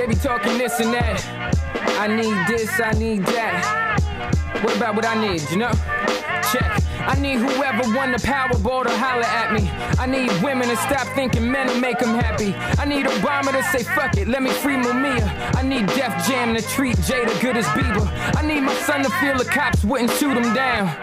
They be talking this and that. I need this, I need that. What about what I need, you know? Check. I need whoever won the Powerball to holler at me. I need women to stop thinking men will make them happy. I need Obama to say fuck it, let me free Mumia. I need Def Jam to treat Jada good as Bieber. I need my son to feel the cops wouldn't shoot him down.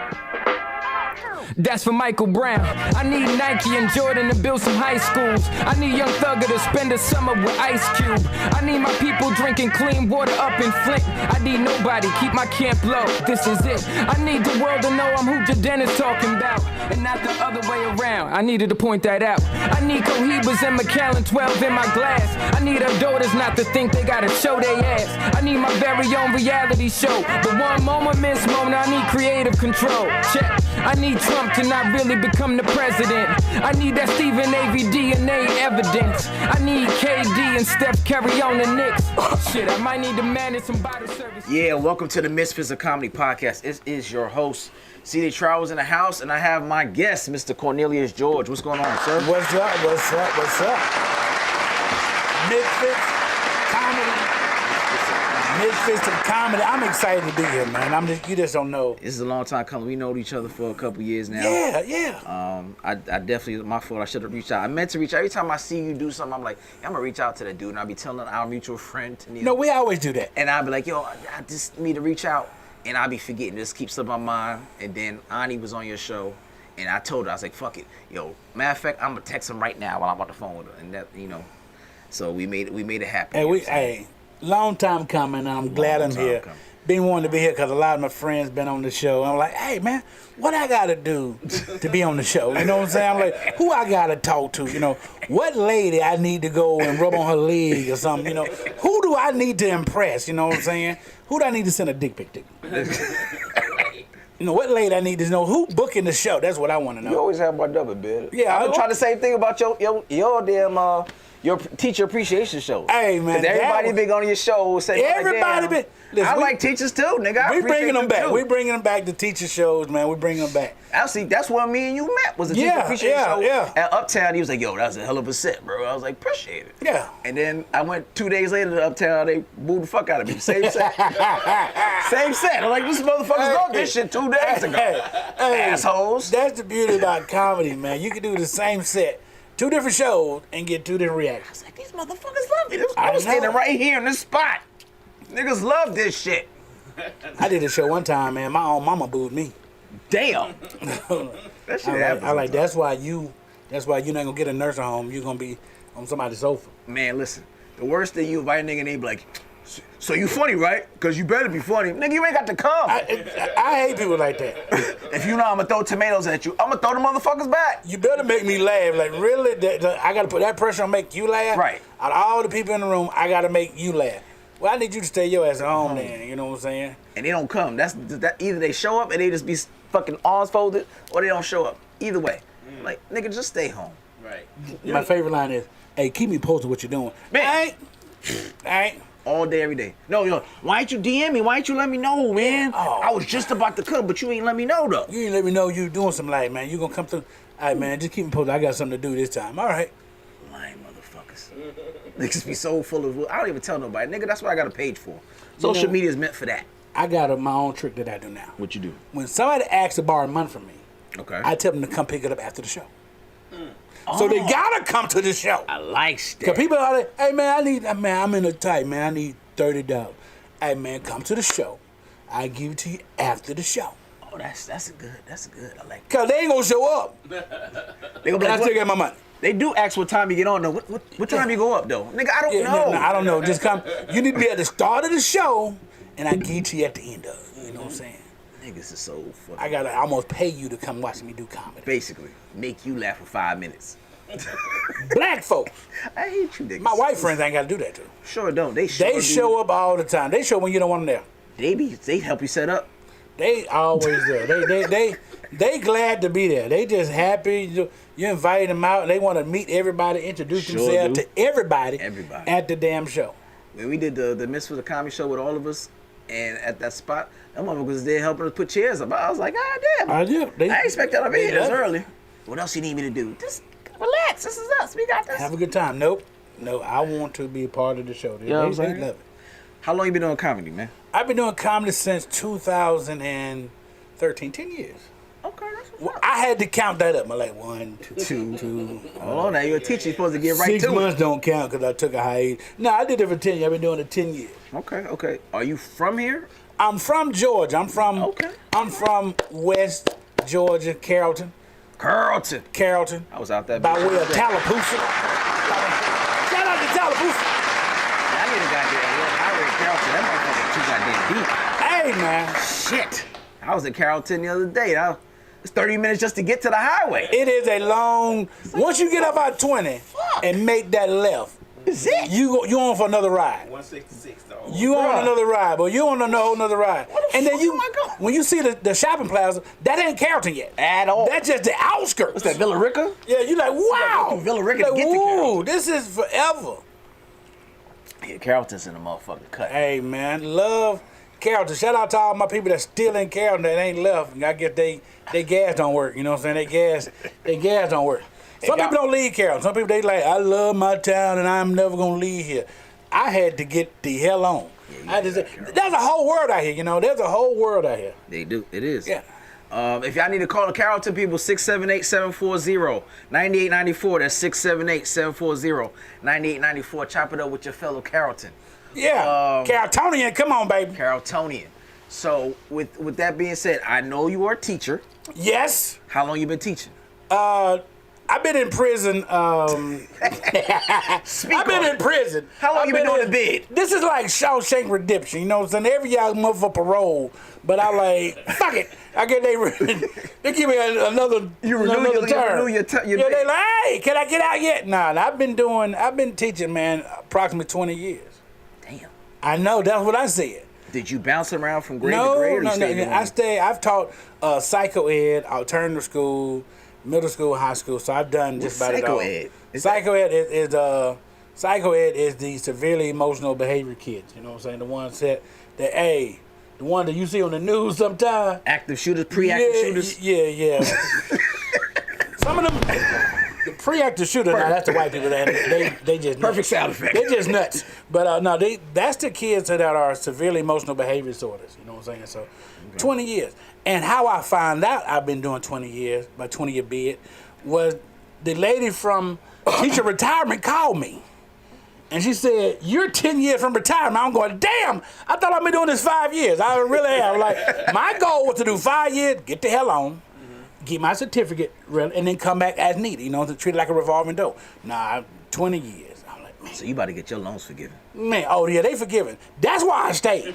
That's for Michael Brown. I need Nike and Jordan to build some high schools. I need Young Thugger to spend a summer with Ice Cube. I need my people drinking clean water up in Flint. I need nobody, keep my camp low, this is it. I need the world to know I'm who Jaden is talking about, and not the other way around. I needed to point that out. I need Cohibas and Macallan 12 in my glass. I need our daughters not to think they gotta show their ass. I need my very own reality show. The one moment, Miss Mona, I need creative control. Check. I need Trump to not really become the president. I need that Stephen A.V. DNA evidence. I need KD and Steph Curry on the Knicks. Shit, I might need to manage some bottle service. Yeah, welcome to the Misfits of Comedy podcast. This is your host, CD Travels in the house, and I have my guest, Mr. Cornelius George. What's going on, sir? What's up? What's up? What's up? Misfits Comedy. Misfits of Comedy. I'm excited to be here, man. You just don't know. This is a long time coming. We know each other for a couple years now. Yeah. I definitely, my fault. I should have reached out. I meant to reach out. Every time I see you do something, I'm like, I'm gonna reach out to that dude, and I'll be telling our mutual friend. No, we always do that. And I'll be like, yo, I just need to reach out, and I'll be forgetting. This keeps up my mind. And then Ani was on your show, and I told her, I was like, fuck it, yo. Matter of fact, I'm gonna text him right now while I'm on the phone with her, and that, you know. So we made it happen. Hey, long time coming, and I'm glad I'm here. Been wanting to be here because a lot of my friends been on the show. I'm like, hey, man, what I got to do to be on the show? You know what I'm saying? I'm like, who I got to talk to? You know, what lady I need to go and rub on her leg or something? You know, who do I need to impress? You know what I'm saying? Who do I need to send a dick pic to? You know, what lady I need to know? Who booking the show? That's what I want to know. You always have my number, man. Yeah, I've been trying the same thing about your damn your teacher appreciation show. Hey, man, because everybody been on your show saying everybody like, been. I like teachers too, nigga. We bringing them back. We bringing them back to teacher shows, man. We bringing them back. Actually, that's where me and you met. Was a teacher appreciation show at Uptown. He was like, "Yo, that was a hell of a set, bro." I was like, "Appreciate it." Yeah. And then I went 2 days later to Uptown. They booed the fuck out of me. Same set. Same set. I'm like, this motherfuckers wrote this shit 2 days ago. Assholes. That's the beauty about comedy, man. You can do the same set, 2 different shows, and get 2 different reactions. I was like, these motherfuckers love me. I was standing right here in this spot. Niggas love this shit. I did a show one time, man. My own mama booed me. Damn. That shit happens. I like that's why you're not gonna get a nursing home. You're gonna be on somebody's sofa. Man, listen. The worst thing, you invite a nigga and they be like, so you funny, right? Because you better be funny. Nigga, you ain't got to come. I hate people like that. If you know I'm going to throw tomatoes at you, I'm going to throw the motherfuckers back. You better make me laugh. Like, really? I got to put that pressure on make you laugh? Right. Out of all the people in the room, I got to make you laugh. Well, I need you to stay your ass at home then. You know what I'm saying? And they don't come. That either they show up and they just be fucking arms folded, or they don't show up. Either way. Like, nigga, just stay home. Right. My favorite line is, hey, keep me posted what you're doing. Man. I ain't. All day, every day. No, yo, why ain't you DM me? Why ain't you let me know, man? Oh. I was just about to come, but you ain't let me know, though. You ain't let me know you doing some light, man. You gonna come through. All right, man, just keep me posted. I got something to do this time. All right. Lying motherfuckers. Niggas be so full of... I don't even tell nobody. Nigga, that's what I got a page for. Social media is meant for that. I got my own trick that I do now. What you do? When somebody asks to borrow money from me, okay, I tell them to come pick it up after the show. So they gotta come to the show. I like that. Cause people are like, hey man, I'm in a tight, man. I need $30. Hey man, come to the show. I give it to you after the show. Oh, that's good. That's good. I like that. Cause they ain't gonna show up. They gonna be I like, still get my money. They do ask what time you get on though. What time you go up though? Nigga, I don't know. No, I don't know. Just come. You need to be at the start of the show, and I give it to you at the end of it. You know what I'm saying? Niggas is so funny. I gotta almost pay you to come watch me do comedy. Basically, make you laugh for 5 minutes. Black folks. I hate you niggas. My white friends ain't gotta do that too. Sure don't. They show up all the time. They show when you don't want them there. They help you set up. They always there. They glad to be there. They just happy. You invite them out. They want to meet everybody, introduce themselves to everybody at the damn show. When we did the Misfits of Comedy show with all of us, and at that spot, them motherfuckers was there helping us put chairs up. I was like, God damn. I do. I expect that to be here this early. What else you need me to do? Just relax. This is us. We got this. Have a good time. Nope. No, I want to be a part of the show. They, You know what I'm they saying? love it. How long you been doing comedy, man? I've been doing comedy since 2013, 10 years. Okay, that's what's Well, I had to count that up. I'm like, 1, 2, 2. Hold on now, you're a teacher. You're supposed to get right 6 to months don't count because I took a hiatus. No, I did it for 10 years. I've been doing it 10 years. it. Okay. Are you from here? I'm from Georgia. I'm from West Georgia, Carrollton. Carrollton. Carrollton. I was out there. By way of Tallapoosa. Shout out to Tallapoosa. I need a goddamn little highway in Carrollton. That motherfucker too goddamn deep. Hey, man. Shit. I was in Carrollton the other day. It's 30 minutes just to get to the highway. It is a long. Once you get up out 20 and make that left, Is it? you on for another ride. 166 though. You on another ride, but you on another ride. And then fuck am I going? when you see the shopping plaza, that ain't Carrollton yet. At all. That's just the outskirts. What's that, Villa Rica? Yeah, you like, wow. go through Villa Rica to like, get to woo, Carrollton. this is forever. Yeah, Carrollton's in the motherfucking cut. Hey, man, love Carrollton. Shout out to all my people that's still in Carrollton that ain't left. I guess they gas don't work. You know what I'm saying? They gas don't work. Some people don't leave Carrollton. Some people, they like, I love my town and I'm never going to leave here. I had to get the hell on. There's a whole world out here, you know. There's a whole world out here. They do. It is. Yeah. If y'all need to call the Carrollton people, 678-740-9894. That's 678-740-9894. Chop it up with your fellow Carrollton. Yeah. Carrolltonian, come on, baby. Carrolltonian. So, with that being said, I know you are a teacher. Yes. How long you been teaching? I've been in prison. I've been in prison. How long you been on the bed? This is like Shawshank Redemption. You know what I'm saying? Every year I'm up for parole, but I like, fuck it. I get they give me another term. You renew your yeah, they like, hey, can I get out yet? Nah, I've been teaching, man, approximately 20 years. Damn. I know, that's what I said. Did you bounce around from grade to grade? I've taught psycho ed, alternative school, middle school, high school. So I've done just about it all. Psycho ed is the severely emotional behavior kids. You know what I'm saying? The ones that the one that you see on the news sometimes. Active shooters, pre-active shooters. Yeah. Some of them, the pre-active shooter. Now that's the white people. They just Perfect nuts. sound effect. They just nuts. But no, that's the kids that are severely emotional behavior disorders. You know what I'm saying? So, 20 years. And how I found out I've been doing 20 years, my 20-year bid, was the lady from teacher retirement called me. And she said, you're 10 years from retirement. I'm going, damn, I thought I'd been doing this 5 years. I really am. Like, my goal was to do 5 years, get the hell on, get my certificate, and then come back as needed, you know, to treat it like a revolving door. Nah, 20 years. I'm like, man. So you about to get your loans forgiven. Man, oh yeah, they forgiven. That's why I stayed.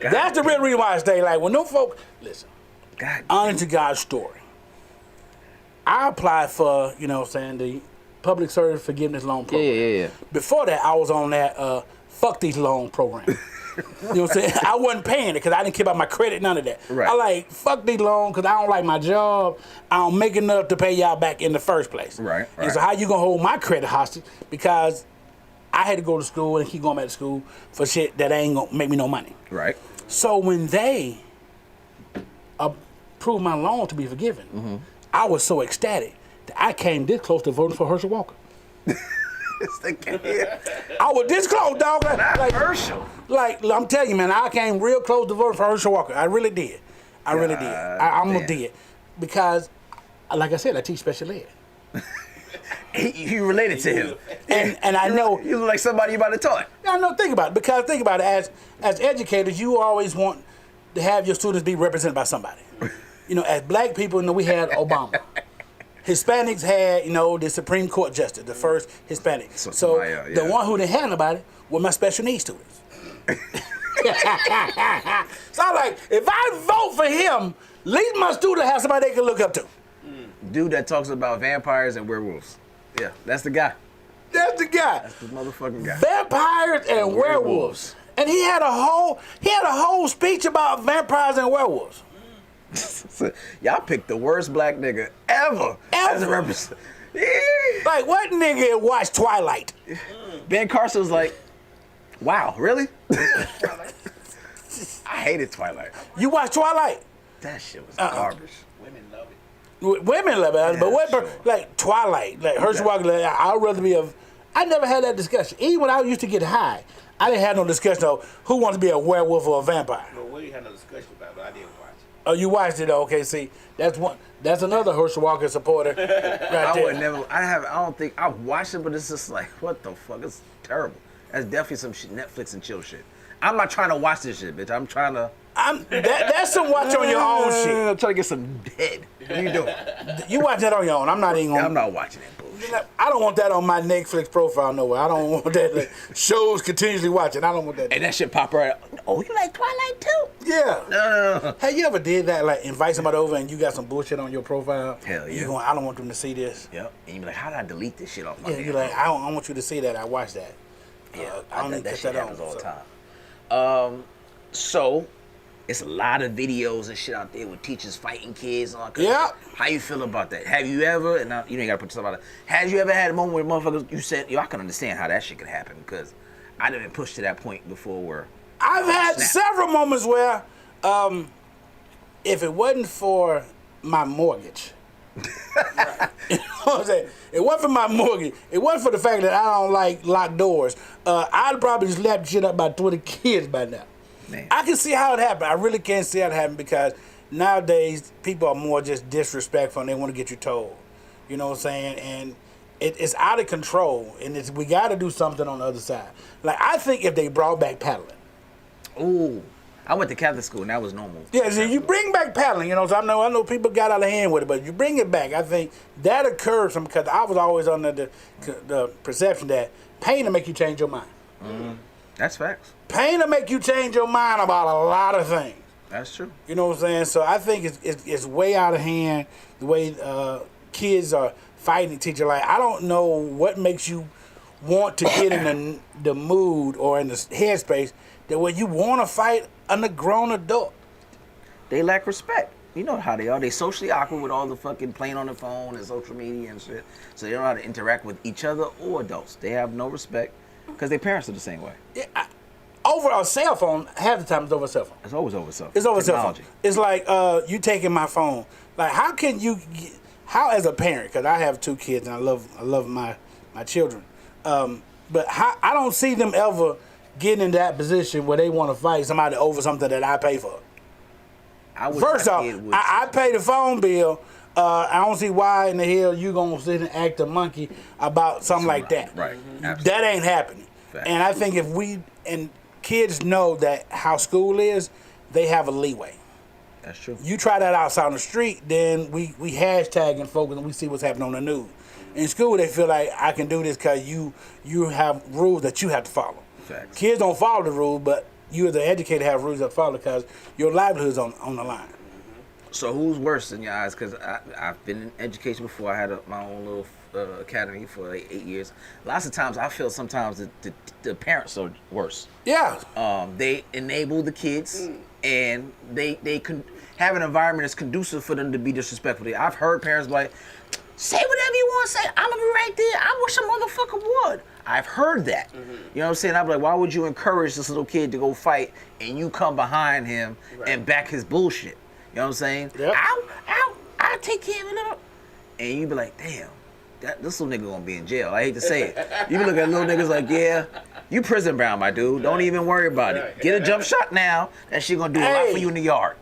That's the real reason why I stayed. Like, when them folk, listen, honest to God's story. I applied for, you know what I'm saying, the public service forgiveness loan program. Yeah. Before that, I was on that fuck these loan program. You know what I'm saying? I wasn't paying it because I didn't care about my credit, none of that. Right. I like, fuck these loans because I don't like my job. I don't make enough to pay y'all back in the first place. Right. And so how you going to hold my credit hostage? Because I had to go to school and keep going back to school for shit that ain't going to make me no money. Right. So when they approved my loan to be forgiven, I was so ecstatic that I came this close to voting for Herschel Walker. I was this close, dog. Like Herschel. Like, I'm telling you, man, I came real close to voting for Herschel Walker. I really did. I really did. I'm going to do it. Because, like I said, I teach special ed. You related to him. And I know. You look like somebody you about to taught. I know, think about it. Because think about it, as educators, you always want to have your students be represented by somebody. You know, as black people, you know, we had Obama. Hispanics had, you know, the Supreme Court justice, the first Hispanic. So the one who didn't have nobody were my special needs students. So I'm like, if I vote for him, at least my student has somebody they can look up to. Dude that talks about vampires and werewolves. Yeah, that's the guy. That's the guy. That's the motherfucking guy. Vampires and werewolves. And he had a whole speech about vampires and werewolves. Y'all picked the worst black nigga ever. As a representative. Like, what nigga watched Twilight? Ben Carson was like, wow, really? I hated Twilight. You watched Twilight? That shit was garbage. Women love it. Women love it, Yeah, but what, sure. like Twilight, like Herschel Walker, like, I'd rather be I never had that discussion. Even when I used to get high, I didn't have no discussion of who wants to be a werewolf or a vampire. No, we didn't have no discussion about it, but I did watch it. Oh, you watched it? Okay, see, that's another Herschel Walker supporter. Right I there. would never. I don't think I've watched it, but it's just like, what the fuck? It's terrible. That's definitely some shit, Netflix and chill shit. I'm not trying to watch this shit, bitch. I'm trying to. That's some watch on your own shit. I'm trying to get some head. What are you doing? You watch that on your own. I'm not even. I'm not watching that bullshit. I don't want that on my Netflix profile nowhere. I don't want that. Like, shows continuously watching. I don't want that. And that shit pop right out. Oh, you like Twilight too? Yeah. No. Hey, you ever did that? Like invite somebody over and you got some bullshit on your profile? Hell yeah. You going, I don't want them to see this. Yep. And you be like, how did I delete this shit off my Yeah, damn you're like, phone? I want you to see that. I watched that. Yeah, I don't need to that cut shit that happens on. all the So. time. So it's a lot of videos and shit out there with teachers fighting kids and all that kind of Yeah. shit. How you feel about that? Have you ever, and you ain't gotta put yourself out there, have you ever had a moment where motherfuckers, you said, yo, I can understand how that shit could happen because I didn't push to that point before where I've had snap. several moments where, if it wasn't for my mortgage, you know what I'm saying? It wasn't for my mortgage. It wasn't for the fact that I don't like locked doors. I'd probably slapped shit up by 20 kids by now. Man. I can see how it happened. I really can't see how it happened because nowadays people are more just disrespectful and they want to get you told. You know what I'm saying? And it's out of control. And we got to do something on the other side. Like, I think if they brought back paddling. Ooh. I went to Catholic school and that was normal. Yeah, so you bring back paddling, you know. So I know people got out of hand with it, but you bring it back. I think that occurred because I was always under the perception that pain will make you change your mind. Mm-hmm. That's facts. Pain will make you change your mind about a lot of things. That's true. You know what I'm saying? So I think it's way out of hand the way kids are fighting each other. Like, I don't know what makes you want to get in the mood or in the headspace that when you want to fight a grown adult. They lack respect. You know how they are. They socially awkward with all the fucking playing on the phone and social media and shit. So they don't know how to interact with each other or adults. They have no respect because their parents are the same way. Yeah, over a cell phone, half the time it's over a cell phone. It's always over cell phone. It's over cell Technology. phone. It's like you taking my phone. Like, how can you? How as a parent? Because I have 2 kids and I love my children. But I don't see them ever getting in that position where they want to fight somebody over something that I pay for. First off, I pay the phone bill. I don't see why in the hell you gonna sit and act a monkey about something like that. Right. Mm-hmm. That ain't happening. Fact. And I think if we and kids know that how school is, they have a leeway. That's true. You try that outside on the street, then we hashtagging folks and we see what's happening on the news. In school, they feel like I can do this because you have rules that you have to follow. Facts. Kids don't follow the rules, but you as an educator have rules that follow because your livelihood's on the line. So who's worse in your eyes? Because I've been in education before. I had my own little academy for like 8 years. Lots of times I feel sometimes that the parents are worse. Yeah. They enable the kids and they can have an environment that's conducive for them to be disrespectful. I've heard parents be like, say whatever you want to say. I'm going to be right there. I wish a motherfucker would. I've heard that. You know what I'm saying? I'm like, why would you encourage this little kid to go fight and you come behind him and back his bullshit? You know what I'm saying? Yep. I'll take care of it. And you be like, damn, this little nigga gonna be in jail. I hate to say it. You be looking at little niggas like, yeah, you prison bound, my dude. Don't even worry about it. Get a jump shot now. That shit gonna do a lot for you in the yard.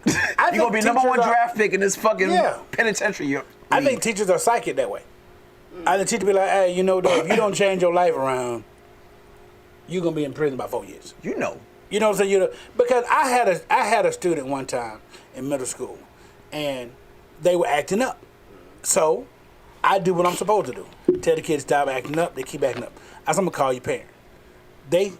You gonna be number 1 draft pick in this fucking penitentiary. I think teachers are psychic that way. I think teachers be like, hey, you know, though, if you don't change your life around, you're gonna be in prison by 4 years. You know. You know what I'm saying? Because I had a student one time in middle school, and they were acting up. So I do what I'm supposed to do. Tell the kids stop acting up. They keep acting up. I said, I'm gonna call your parent. They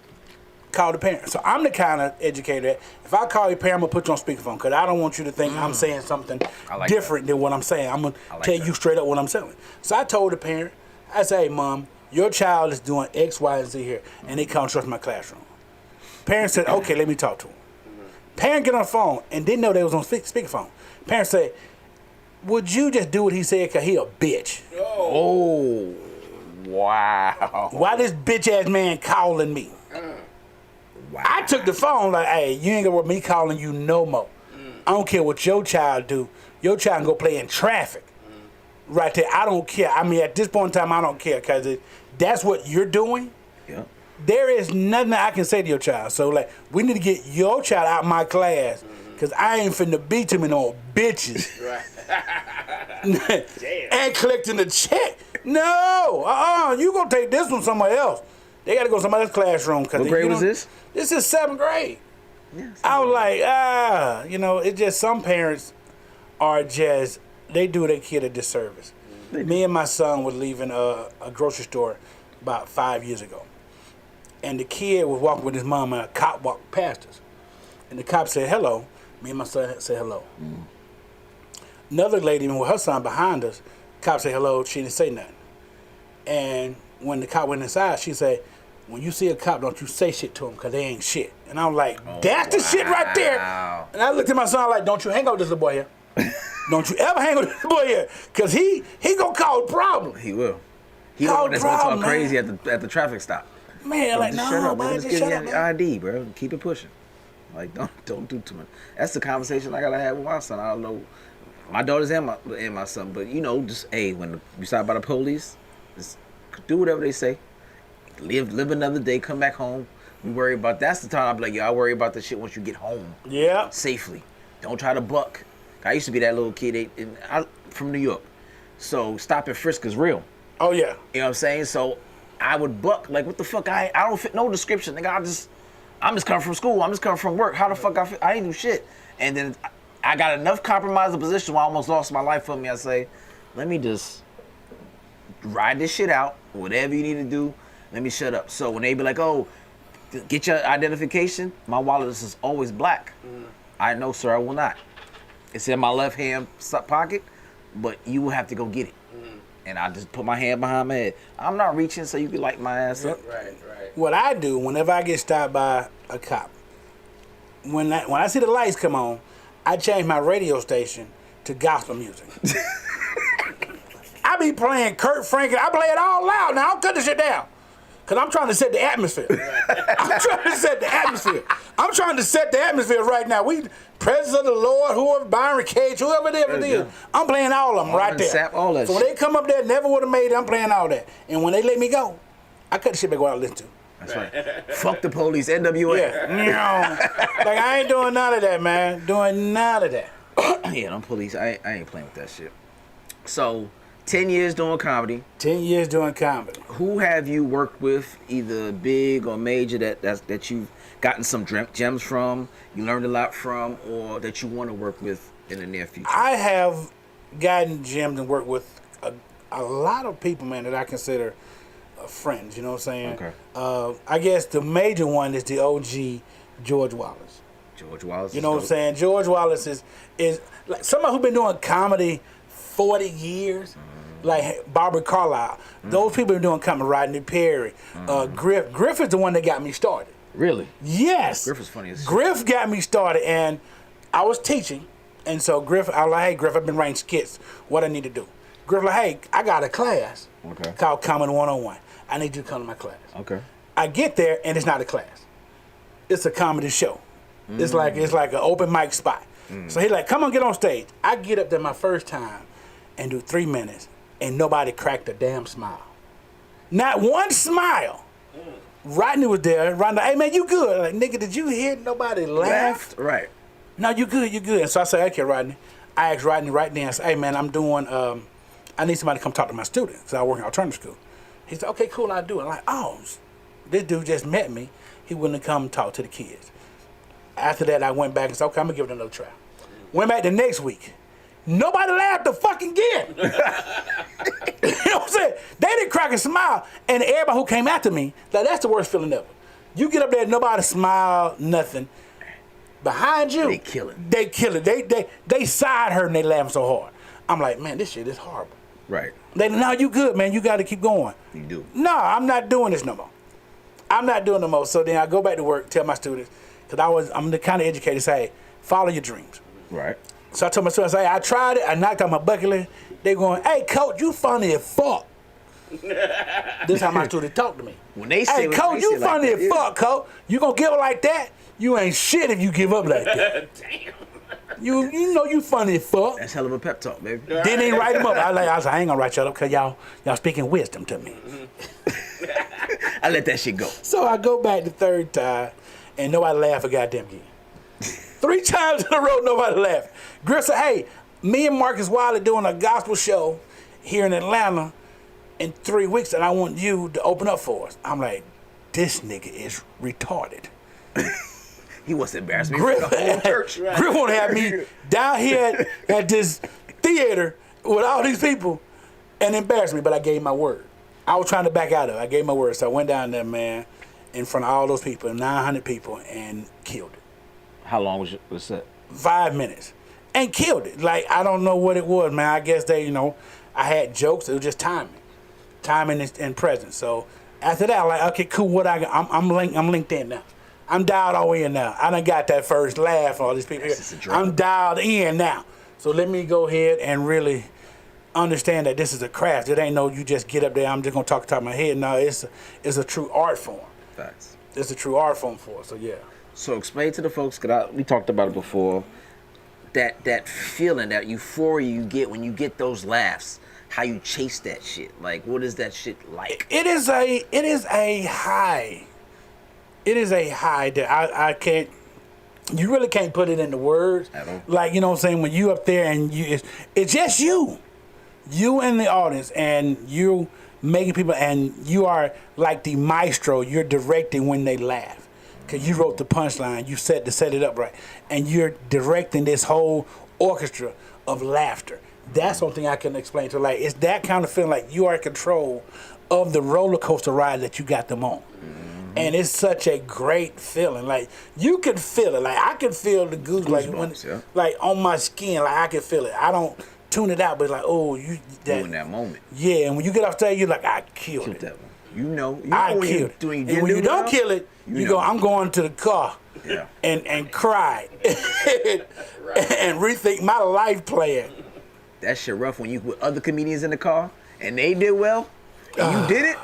call the parent. So I'm the kind of educator that if I call your parent, I'm gonna put you on speakerphone because I don't want you to think I'm saying something different than what I'm saying. I'm gonna tell you straight up what I'm saying. So I told the parent, I said, hey, Mom, your child is doing X, Y, and Z here, and they can't trust my classroom. Parents said, okay, let me talk to him. Parent get on the phone and didn't know they was on speakerphone. Parents say, would you just do what he said because he a bitch? Oh, wow. Why this bitch ass man calling me? Wow. I took the phone like, hey, you ain't gonna want me calling you no more. I don't care what your child do. Your child can go play in traffic. Right there, I don't care. I mean, at this point in time, I don't care because that's what you're doing, Yeah. there is nothing I can say to your child. So like, we need to get your child out of my class, cause I ain't finna beat too many no bitches. And collecting the check. No, you gonna take this one somewhere else. They gotta go to somebody else's classroom. What grade was this? This is 7th grade. Yeah, I was like, it's just some parents are just, they do their kid a disservice. Me and my son was leaving a grocery store about 5 years ago. And the kid was walking with his mom and a cop walked past us. And the cop said hello. Me and my son said hello. Another lady with her son behind us, cop said hello, she didn't say nothing. And when the cop went inside, she said, when you see a cop, don't you say shit to them, because they ain't shit. And I'm like, that's the shit right there. And I looked at my son like, don't you hang out with this little boy here. Don't you ever hang out with this boy here, because he gonna cause a problem. He will. He the one that's gonna talk crazy at the traffic stop. Man, like, just no, shut up, man, just just give shut me up, an man. ID, bro. Keep it pushing. Like, don't do too much. That's the conversation I gotta have with my son. I don't know, my daughters and my son, but just when you stop by the police, just do whatever they say. Live another day. Come back home. We worry about. That's the time I'm like, I worry about the shit once you get home. Yeah. Safely. Don't try to buck. I used to be that little kid from New York, so stop and frisk is real. Oh yeah. You know what I'm saying? So I would buck. Like, what the fuck? I don't fit no description. Nigga, I'm just coming from school. I'm just coming from work. How the fuck I ain't do shit. And then I got enough compromising position where I almost lost my life for me. I say, let me just ride this shit out. Whatever you need to do, let me shut up. So when they be like, oh, get your identification, my wallet is always black. I know, sir, I will not. It's in my left hand pocket, but you will have to go get it. And I just put my hand behind my head. I'm not reaching so you can light my ass up. Right. What I do whenever I get stopped by a cop, when I see the lights come on, I change my radio station to gospel music. I be playing Kurt Franklin. I play it all loud. Now, I'll cut this shit down. Because I'm trying to set the atmosphere. I'm trying to set the atmosphere. I'm trying to set the atmosphere right now. Presence of the Lord, whoever, Byron Cage, whoever it is, I'm playing all of them right there. Sap, all that so when they come up there, never would have made it, I'm playing all that. And when they let me go, I cut the shit back out and listen to. That's right. Fuck the police, NWA. Yeah. Like, I ain't doing none of that, man. Doing none of that. Yeah, them police, I ain't playing with that shit. So, 10 years doing comedy. 10 years doing comedy. Who have you worked with, either big or major, that you've gotten some gems from, you learned a lot from, or that you want to work with in the near future? I have gotten gems and worked with a lot of people, man, that I consider friends, you know what I'm saying? Okay. I guess the major one is the OG George Wallace. George Wallace. You know what I'm saying? George Wallace is like somebody who's been doing comedy 40 years. Like Barbara Carlisle. Those people been doing comedy. Rodney Perry. Griff is the one that got me started. Really? Yes. Griff is funny as shit. Griff got me started, and I was teaching. And so Griff, I was like, hey, Griff, I've been writing skits. What I need to do? Griff like, hey, I got a class called Comedy 101. I need you to come to my class. Okay. I get there, and it's not a class. It's a comedy show. It's like an open mic spot. So he's like, come on, get on stage. I get up there my first time and do 3 minutes, and nobody cracked a damn smile. Not one smile. Rodney was there. Rodney, hey, man, you good? Like, nigga, did you hear nobody laugh? Right. No, you good, you good. And so I said, okay, Rodney. I asked Rodney right then, I said, hey, man, I'm doing, I need somebody to come talk to my students because I work in alternative school. He said, okay, cool, I'll do it. I'm like, oh, this dude just met me. He wouldn't come talk to the kids. After that, I went back and said, okay, I'm going to give it another try. Went back the next week. Nobody laughed the fucking again. You know what I'm saying? They didn't crack a smile. And everybody who came after me, like, that's the worst feeling ever. You get up there, nobody smile, nothing. Behind you, They kill it. They kill it. They side hurt and they laugh so hard. I'm like, man, this shit is horrible. Right. They, no, you good, man. You got to keep going. You do. No, I'm not doing this no more. I'm not doing no more. So then I go back to work, tell my students, because I'm the kind of educator, say, follow your dreams. Right. So I told my students, I tried it. I knocked out my bucket list. They going, hey, coach, you funny as fuck. This is how my students talk to me. When they say, hey, coach, you funny like as fuck, coach. You gonna give up like that? You ain't shit if you give up like that. Damn. You know you funny as fuck. That's hell of a pep talk, baby. Then they write them up. I was like, I ain't gonna write y'all up because y'all speaking wisdom to me. I let that shit go. So I go back the third time, and nobody laughed a goddamn again. 3 times in a row, nobody laughed. Grill said, hey, me and Marcus Wilder doing a gospel show here in Atlanta in 3 weeks, and I want you to open up for us. I'm like, this nigga is retarded. He wants to embarrass me Grill, for the whole church. Grill want to have me down here at this theater with all these people and embarrass me, but I gave my word. I was trying to back out of it. I gave my word, so I went down there, man, in front of all those people, 900 people, and killed it. How long was that? 5 minutes. And killed it. Like, I don't know what it was, man. I guess they, I had jokes. It was just timing. Timing and presence. So after that, I'm like, okay, cool, what I got? I'm linked in now. I'm dialed all in now. I done got that first laugh from all these people here. I'm dialed in now. So let me go ahead and really understand that this is a craft. It ain't no you just get up there, I'm just gonna talk top of my head. No, it's a true art form. Facts. It's a true art form for us, so yeah. So explain to the folks, because we talked about it before, that feeling, that euphoria you get when you get those laughs, how you chase that shit. Like, what is that shit like? It is a high. It is a high that I can't, you really can't put it into words. At all. Like, you know what I'm saying, when you up there and it's just you in the audience, and you making people, and you are like the maestro, you're directing when they laugh. Because you wrote the punchline, you set it up right, and you're directing this whole orchestra of laughter. That's something I can explain to, like, it's that kind of feeling, like you are in control of the roller coaster ride that you got them on. And it's such a great feeling. Like, you can feel it. Like, I can feel the goose, like, when, yeah. like on my skin. Like, I can feel it. I don't tune it out, but it's like, oh, you in that moment. Yeah, and when you get off stage, you're like, I killed it. That one. You know I when killed it. doing, And when you don't kill it, you go, I'm going to the car and cry and rethink my life plan. That shit rough when you with other comedians in the car and they did well and you did it.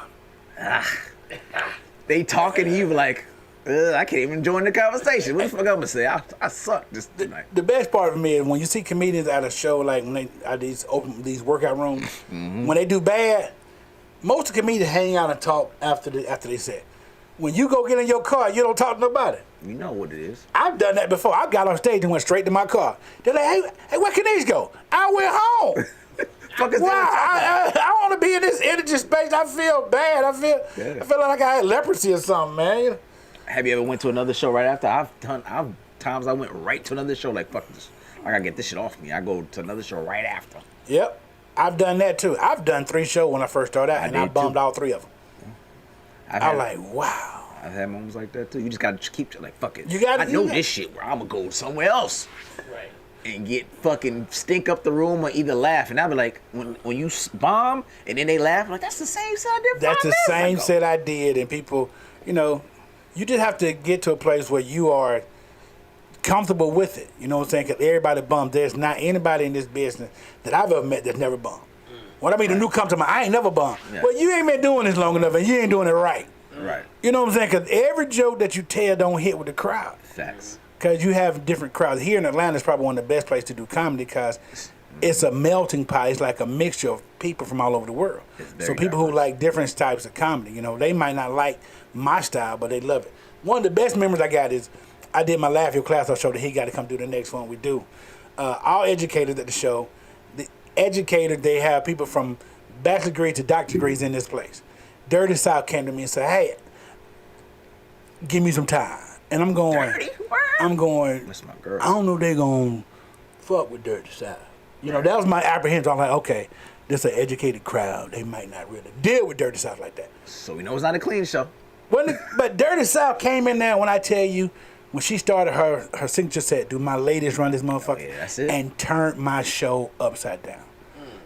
They talking to you like, I can't even join the conversation. What the fuck I'm gonna say? I suck this tonight. The best part of me is when you see comedians at a show, like when they at these workout rooms, when they do bad, most of the comedians hang out and talk after they set. When you go get in your car, you don't talk to nobody. You know what it is. I've done that before. I got on stage and went straight to my car. They're like, hey, where can these go? I went home. Fuck is Wow, that? I want to be in this energy space. I feel bad. I feel like I had leprosy or something, man. Have you ever went to another show right after? I've times I went right to another show like, fuck this. I gotta get this shit off me. I go to another show right after. Yep. I've done that too. I've done 3 shows when I first started out, and I bummed all 3 of them. I'm like, wow. I've had moments like that too. You just gotta keep like, fuck it. I know this shit where I'm gonna go somewhere else. Right. And get fucking stink up the room or either laugh. And I'll be like, when you bomb and then they laugh, I'm like, that's the same set I did. That's the same set I did. And people, you just have to get to a place where you are comfortable with it. You know what I'm saying? Because everybody bummed. There's not anybody in this business that I've ever met that's never bummed. What I mean, the new come to mind, I ain't never bummed. Yeah. Well, you ain't been doing this long enough and you ain't doing it right. Right. You know what I'm saying? Because every joke that you tell don't hit with the crowd. Facts. Because you have different crowds. Here in Atlanta is probably one of the best places to do comedy because it's a melting pot. It's like a mixture of people from all over the world. So people who like different types of comedy, they might not like my style, but they love it. One of the best memories I got is I did my Laugh Your Class Off show that he got to come do the next one we do. All educators at the show, the educators, they have people from bachelor degree to doctor degrees in this place. Dirty South came to me and said, hey, give me some time. And I'm going, That's my girl. I don't know if they're going to fuck with Dirty South. That was my apprehension. I'm like, okay, this is an educated crowd. They might not really deal with Dirty South like that. So we know it's not a clean show. But Dirty South came in there when I tell you, when she started her signature set, do my ladies run this motherfucker? Yeah, that's it. And turned my show upside down.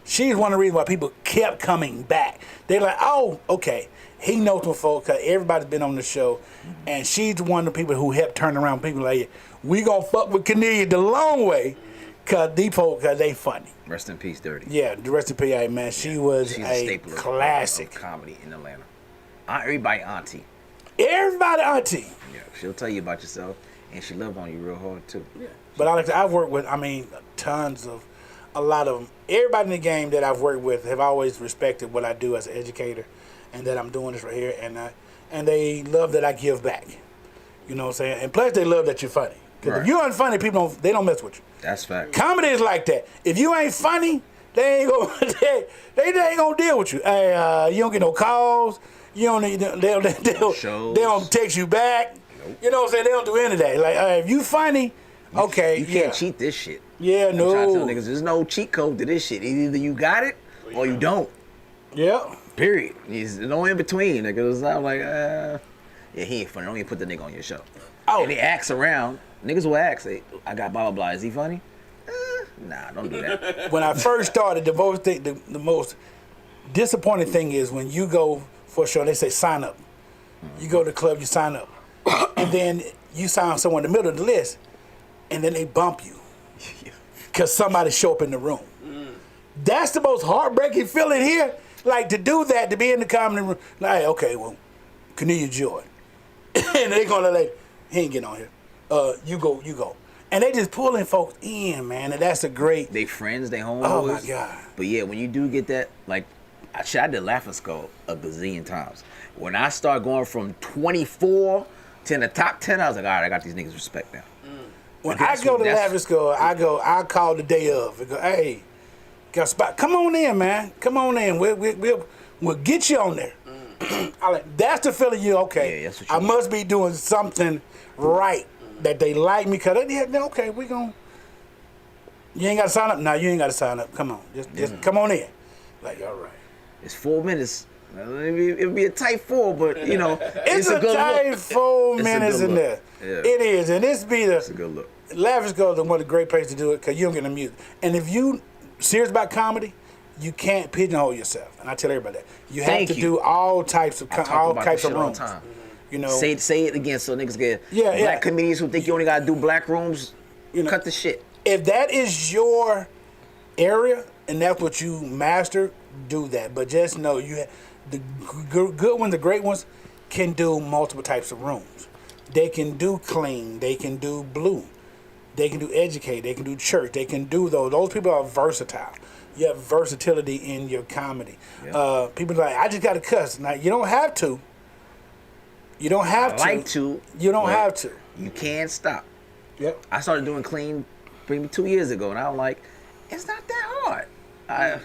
She's one of the reasons why people kept coming back. They're like, oh, okay. He knows some folks, because everybody's been on the show. And she's one of the people who helped turn around people like, we gonna fuck with Cornelia the long way, because these folks, they funny. Rest in peace, Dirty. Yeah, the rest of PA, man. She's a staple classic. of comedy in Atlanta. Everybody auntie. Everybody auntie. Yeah, she'll tell you about yourself, and she love on you real hard, too. Yeah. But I've worked with, a lot of them. Everybody in the game that I've worked with have always respected what I do as an educator. and that I'm doing this right here, and they love that I give back. You know what I'm saying? And plus, they love that you're funny. Because if you're unfunny, people don't mess with you. That's fact. Comedy is like that. If you ain't funny, they ain't gonna they ain't gonna deal with you. Hey, you don't get no calls. You don't need they don't text you back. Nope. You know what I'm saying? They don't do any of that. Like if you funny, okay, you can't cheat this shit. Yeah, no. I'm trying to tell niggas, there's no cheat code to this shit. Either you got it or you don't. Yeah. Period. There's no in between. Niggas, I'm like, yeah, he ain't funny. Don't even put the nigga on your show. Oh. And they ask around. Niggas will ask, hey, I got blah, blah, blah. Is he funny? Nah, don't do that. When I first started, the most disappointing thing is when you go for a show, they say sign up. You go to the club, you sign up. And then you sign someone in the middle of the list, and then they bump you. Because somebody show up in the room. That's the most heartbreaking feeling here. Like, to do that, to be in the comedy room. Like, okay, well, Cornelia Joy. And they gonna like, he ain't getting on here. You go. And they just pulling folks in, man, and that's a great... They friends, they homeboys. Oh, my God. But yeah, when you do get that, like, I did Laughing Skull a gazillion times. When I start going from 24 to in the top 10, I was like, all right, I got these niggas respect now. When I go to Laughing Skull, I call the day of. I go, hey, got a spot. Come on in, man. Come on in. We'll get you on there. I like, that's the feeling okay. Yeah, that's what I must be doing something right. That they like me because okay, we gon'. You ain't got to sign up. No, you ain't got to sign up. Come on, just come on in. Like, all right. It's 4 minutes. It'll be a tight 4, but it's a tight 4 minutes in there. Yeah. It is, and it's a good look. Laughing Skull is one of the great places to do it because you don't get the music. And if you serious about comedy, you can't pigeonhole yourself. And I tell everybody that you have to do all types of rooms. Say it again so niggas get black comedians who think you only gotta do black rooms. Cut the shit. If that is your area and that's what you master, do that. But just know the good ones, the great ones, can do multiple types of rooms. They can do clean. They can do blue. They can do educate. They can do church. They can do those. Those people are versatile. You have versatility in your comedy. Yeah. People are like, I just got to cuss. Now you don't have to. You don't have to. Like to. You don't have to. You can't stop. Yep. I started doing clean maybe 2 years ago, and I'm like, it's not that hard.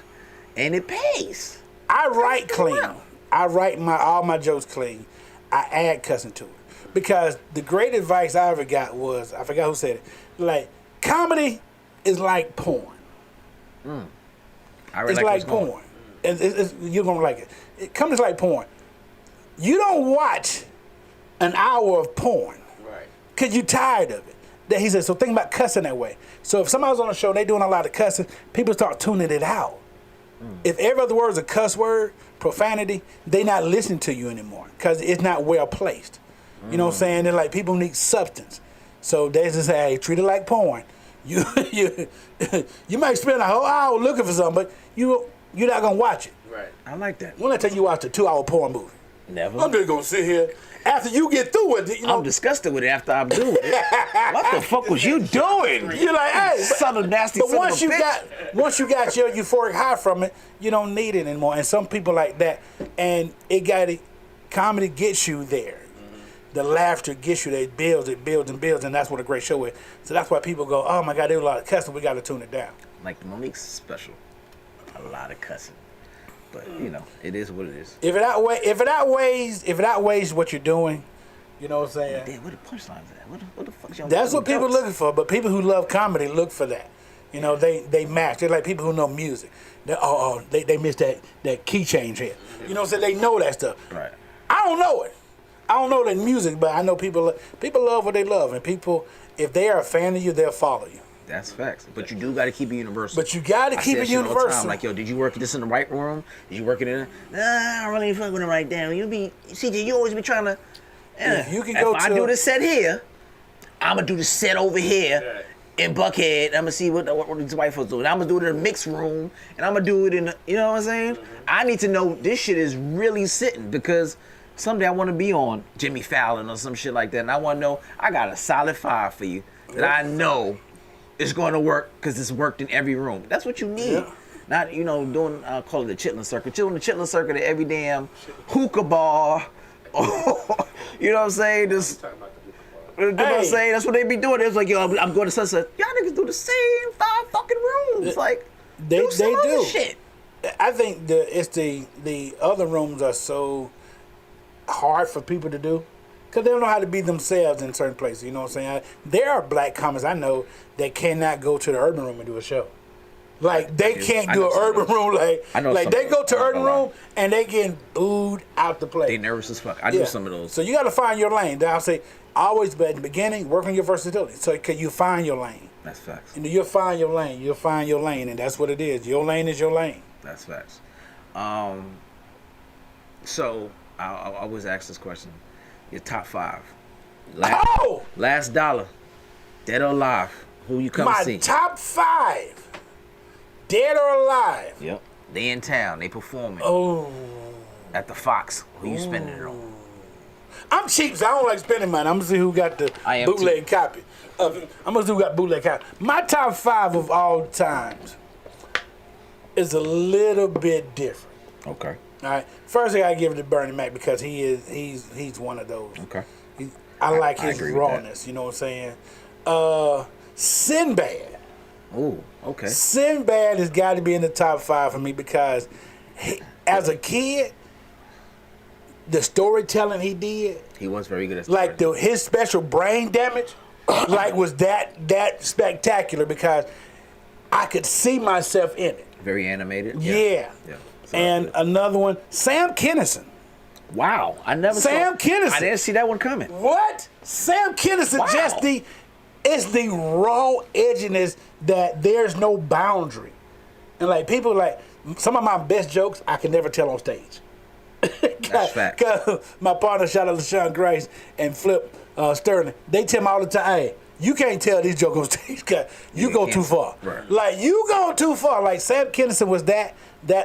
And it pays. I write clean. I write all my jokes clean. I add cussing to it. Because the great advice I ever got was, I forgot who said it, like, comedy is like porn. It's like porn. You're going to like it. Comedy's like porn. You don't watch an hour of porn because you're tired of it. He said, so think about cussing that way. So if somebody's on a show, they doing a lot of cussing, people start tuning it out. If every other word is a cuss word, profanity, they not listening to you anymore because it's not well placed. You know what I'm saying? They're like, people need substance. So they just say, hey, treat it like porn. You might spend a whole hour looking for something, but you're not going to watch it. Right. I like that. When I tell you watch a 2-hour porn movie? Never. I'm just going to sit here. After you get through with it, I'm disgusted with it after I'm doing it. What the fuck was you doing? You're like, hey, son of nasty. But once you got your euphoric high from it, you don't need it anymore. And some people like that, and comedy gets you there. The laughter gets you there. It builds, and that's what a great show is. So that's why people go, oh my God, there's a lot of cussing. We got to tune it down. Like the Monique's special, a lot of cussing. But it is what it is. If it outweighs what you're doing, you know what I'm saying? Damn, where the punchlines at? What the fuck y'all? That's what people are looking for. But people who love comedy look for that. They match. They're like people who know music. They missed that key change here. You know what I'm saying? They know that stuff. Right. I don't know it. I don't know the music, but I know people love what they love, and people, if they are a fan of you, they'll follow you. That's facts. But you do got to keep it universal. But you got to keep it universal. Like, yo, did you work this in the right room? Did you work it in? Nah, I don't really fuck with it right now. CJ, you always be trying to. If I do the set here, I'm gonna do the set over here in Buckhead. I'm gonna see what these white folks do. And I'm gonna do it in a mixed room, and I'm gonna do it in. You know what I'm saying? I need to know this shit is really sitting because someday I want to be on Jimmy Fallon or some shit like that, and I want to know I got a solid 5 for you that I know. It's going to work because it's worked in every room. That's what you need. Yeah. Not doing call it the chitlin circuit. Chilling the chitlin circuit at every damn hookah bar. You know what I'm saying? Just, you know what I'm saying? That's what they be doing. It's like, yo, I'm going to Sunset. Y'all niggas do the same 5 fucking rooms. Like, they do shit. I think the other rooms are so hard for people to do because they don't know how to be themselves in certain places. You know what I'm saying? There are black comics I know that cannot go to the urban room and do a show. Like they can't do an urban room. Like they go to urban room and they getting booed out the place. They nervous as fuck. I do some of those. So you got to find your lane. I'll say always, but at the beginning, work on your versatility. So can you find your lane? That's facts. You'll find your lane. You'll find your lane, and that's what it is. Your lane is your lane. That's facts. So I always ask this question: your top 5. Last dollar, dead or alive? Who you come see? My top 5, dead or alive. Yep. They in town. They performing. Oh. At the Fox. Who you spending it on? I'm cheap, so I don't like spending money. I'm gonna see who got the bootleg copy of it. I'm gonna see who got bootleg copy. My top 5 of all times is a little bit different. Okay. All right. First, I gotta give it to Bernie Mac because he's one of those. Okay. I like his rawness. You know what I'm saying? Sinbad. Ooh. Okay. Sinbad has got to be in the top 5 for me because as a kid, the storytelling he did. He was very good at storytelling. Like his special brain damage, was that spectacular because I could see myself in it. Very animated. Yeah. And another one, Sam Kinison. Wow, I never Sam Kinison. I didn't see that one coming. What? Sam Kinison, Wow. It's the raw edginess that there's no boundary. And like people like some of my best jokes I can never tell on stage. That's fact. Cause my partner, shout out to Sean Grace and Flip Sterling, they tell me all the time, hey, you can't tell these jokes on stage cause you go too far. Right. Like you go too far. Like Sam Kinison was that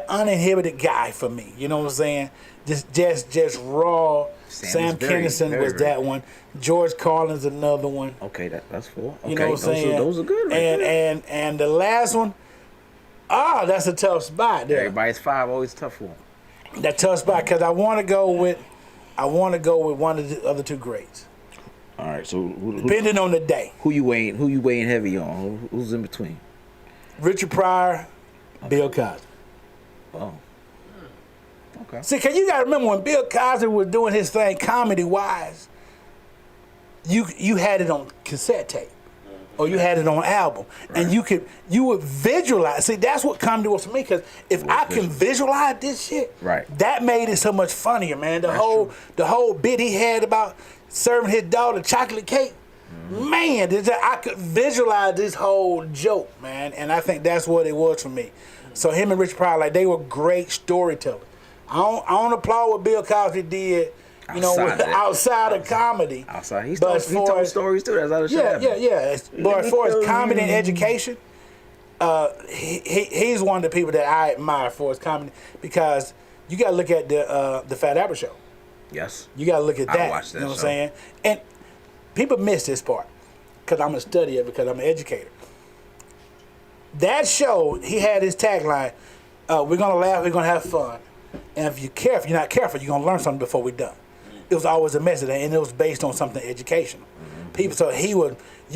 uninhibited guy for me. You know what I'm saying? Just raw. Sam Kinison was that one. George Carlin's another one. Okay, that's 4. Okay, You know what I'm saying? Those are good. Right and the last one, that's a tough spot there. Everybody's 5 always tough for them. That tough spot because I want to go with one of the other 2 greats. All right, so Depending on the day. Who you weighing heavy on? Who's in between? Richard Pryor, Bill Cosby. Oh. Okay. See, cause you gotta remember when Bill Cosby was doing his thing comedy wise, you had it on cassette tape. Or you had it on album. Right. And you would visualize. See, that's what comedy was for me, because if I can visualize this shit, that made it so much funnier, man. The whole bit he had about serving his daughter chocolate cake, man, I could visualize this whole joke, man. And I think that's what it was for me. So him and Rich Pryor, like, they were great storytellers. I don't applaud what Bill Cosby did, outside of comedy. Outside, he told stories too. That's how the shit happened. Yeah. But as far as comedy and education, he's one of the people that I admire for his comedy, because you got to look at the Fat Albert Show. Yes. You got to look at that. I watched that. You know what I'm saying? And people miss this part because I'm a studier, because I'm an educator. That show, he had his tagline: "We're gonna laugh, we're gonna have fun, and if you're not careful, you're gonna learn something before we're done." It was always a message, and it was based on something educational. People, so you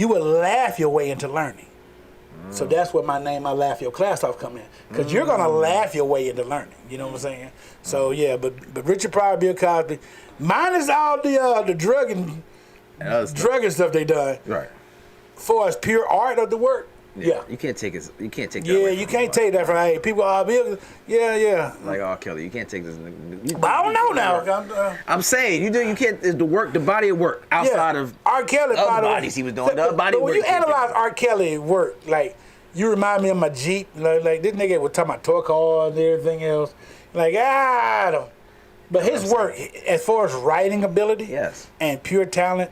would laugh your way into learning. So that's where my name, I Laugh Your Class Off, come in, because you're gonna laugh your way into learning. You know what I'm saying? So yeah, but Richard Pryor, Bill Cosby, minus all the drug and stuff they done. Right. For as pure art of the work. Yeah. You can't take it. You can't take that. Yeah, you can't take that from people. Yeah. Like R. Kelly, you can't take this. But I don't know now. I'm saying you can't. The body of work outside of R. Kelly. Other bodies he was doing. The body but work. When you analyze R. Kelly work, like, you remind me of my Jeep. Like this nigga was talking about toy cars and everything else. Like, I don't. But his work, as far as writing ability, and pure talent.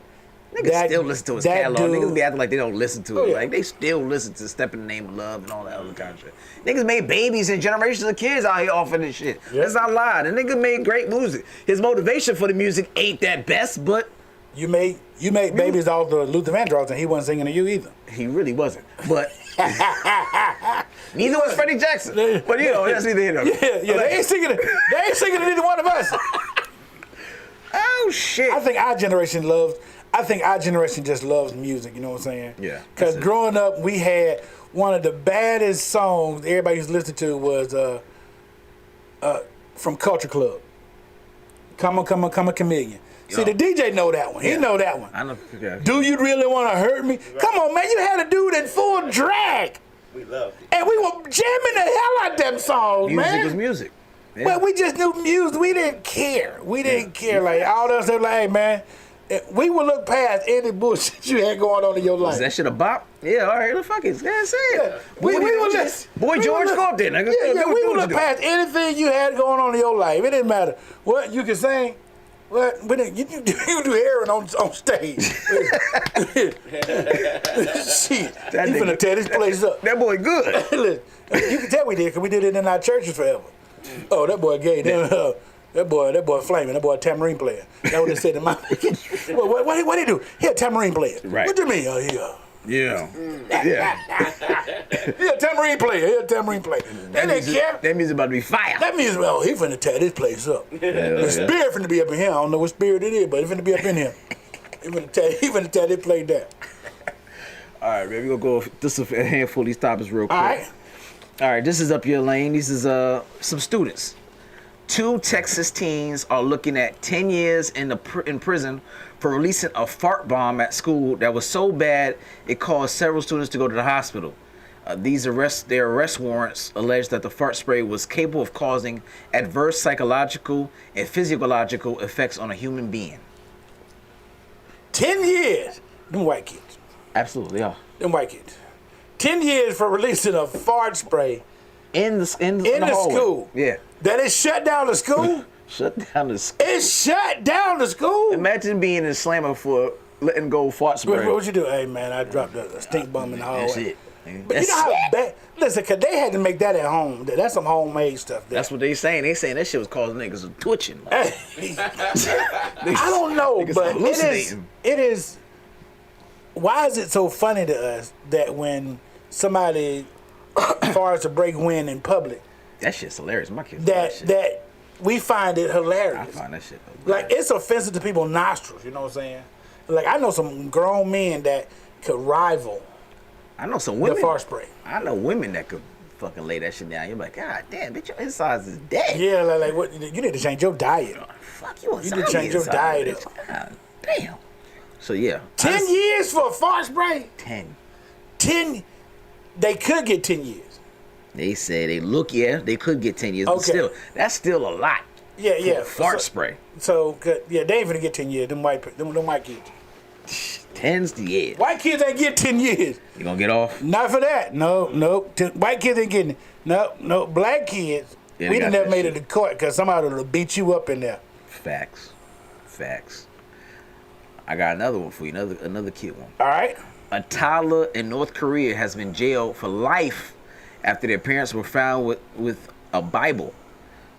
Niggas still listen to his catalog. Dude, niggas be acting like they don't listen to it. Yeah. Like, they still listen to Step in the Name of Love and all that other kind of shit. Niggas made babies and generations of kids out here off of this shit. Yeah. That's not lie. The nigga made great music. His motivation for the music ain't that best, but you made babies off the Luther Vandross, and he wasn't singing to you either. He really wasn't. But Neither was Freddie Jackson. But you know, that's neither here nor there. Yeah. They ain't singing it. They ain't singing to neither one of us. Oh shit. I think our generation just loves music. You know what I'm saying? Yeah. Because growing up, we had one of the baddest songs everybody used to listen to was from Culture Club. Come on, chameleon. See, the DJ know that one. He know that one. I know. Yeah. Do you really want to hurt me? Come on, man. You had a dude in full drag. We loved it. And we were jamming the hell out them songs, man. Music is music. Yeah. Well, we just knew music. We didn't care. Like, all of us, they were like, hey, man, we would look past any bullshit you had going on in your life. Is that shit a bop? Yeah, all right, fuck it. Yeah, say it. Yeah. We would just... Boy George, go up there, nigga. Yeah, we would look past anything you had going on in your life. It didn't matter what you could sing. Well, you do heroin on stage. Shit, you finna tear this place up. That boy good. Listen, you can tell we did, because we did it in our churches forever. Oh, that boy gay. That boy flaming. That boy a tambourine player. That's what they said in my... What he do? He a tambourine player. Right. What you mean? Oh, Yeah. he a tambourine player. They didn't care. That music about to be fire. That means, well, he finna tear this place up. The spirit finna be up in here. I don't know what spirit it is, but it finna be up in here. He finna tear this place down. All right, man, we're going to go just a handful of these topics real quick. All right, this is up your lane. These is some students. 2 Texas teens are looking at 10 years in prison for releasing a fart bomb at school that was so bad it caused several students to go to the hospital. Their arrest warrants allege that the fart spray was capable of causing adverse psychological and physiological effects on a human being. 10 years. Them white kids. Absolutely, yeah. Them white kids. 10 years for releasing a fart spray in the school. Yeah. That it shut down the school? Shut down the school. It shut down the school? Imagine being in slammer for letting go fart spray. What you do? Hey, man, I dropped a stink bomb in the hallway. That's it. But you know how bad... Listen, because they had to make that at home. That's some homemade stuff there. That's what they saying. They saying that shit was causing niggas twitching. I don't know, but it is... Why is it so funny to us that when somebody farts a break wind in public... That shit's hilarious. My kids that we find it hilarious. I find that shit hilarious. Like, it's offensive to people's nostrils, you know what I'm saying? Like, I know some grown men that could rival I know some women. the fart spray. I know women that could fucking lay that shit down. You're like, God damn, bitch, your insides is dead. Yeah, like what? You need to change your diet. Fuck you. You need to change your diet. God damn. So, yeah. 10 years for a fart spray? 10. They could get 10 years. They say they could get 10 years, but Okay. still, that's still a lot. Yeah. Fart spray. So, they ain't gonna get 10 years. Them white kids. 10's the year. White kids ain't get 10 years. You gonna get off? Not for that. No. White kids ain't getting it. No. Black kids, Yeah, we they done got never that made shit. it to court because somebody will beat you up in there. Facts. I got another one for you, another kid one. All right. A toddler in North Korea has been jailed for life after their parents were found with a Bible.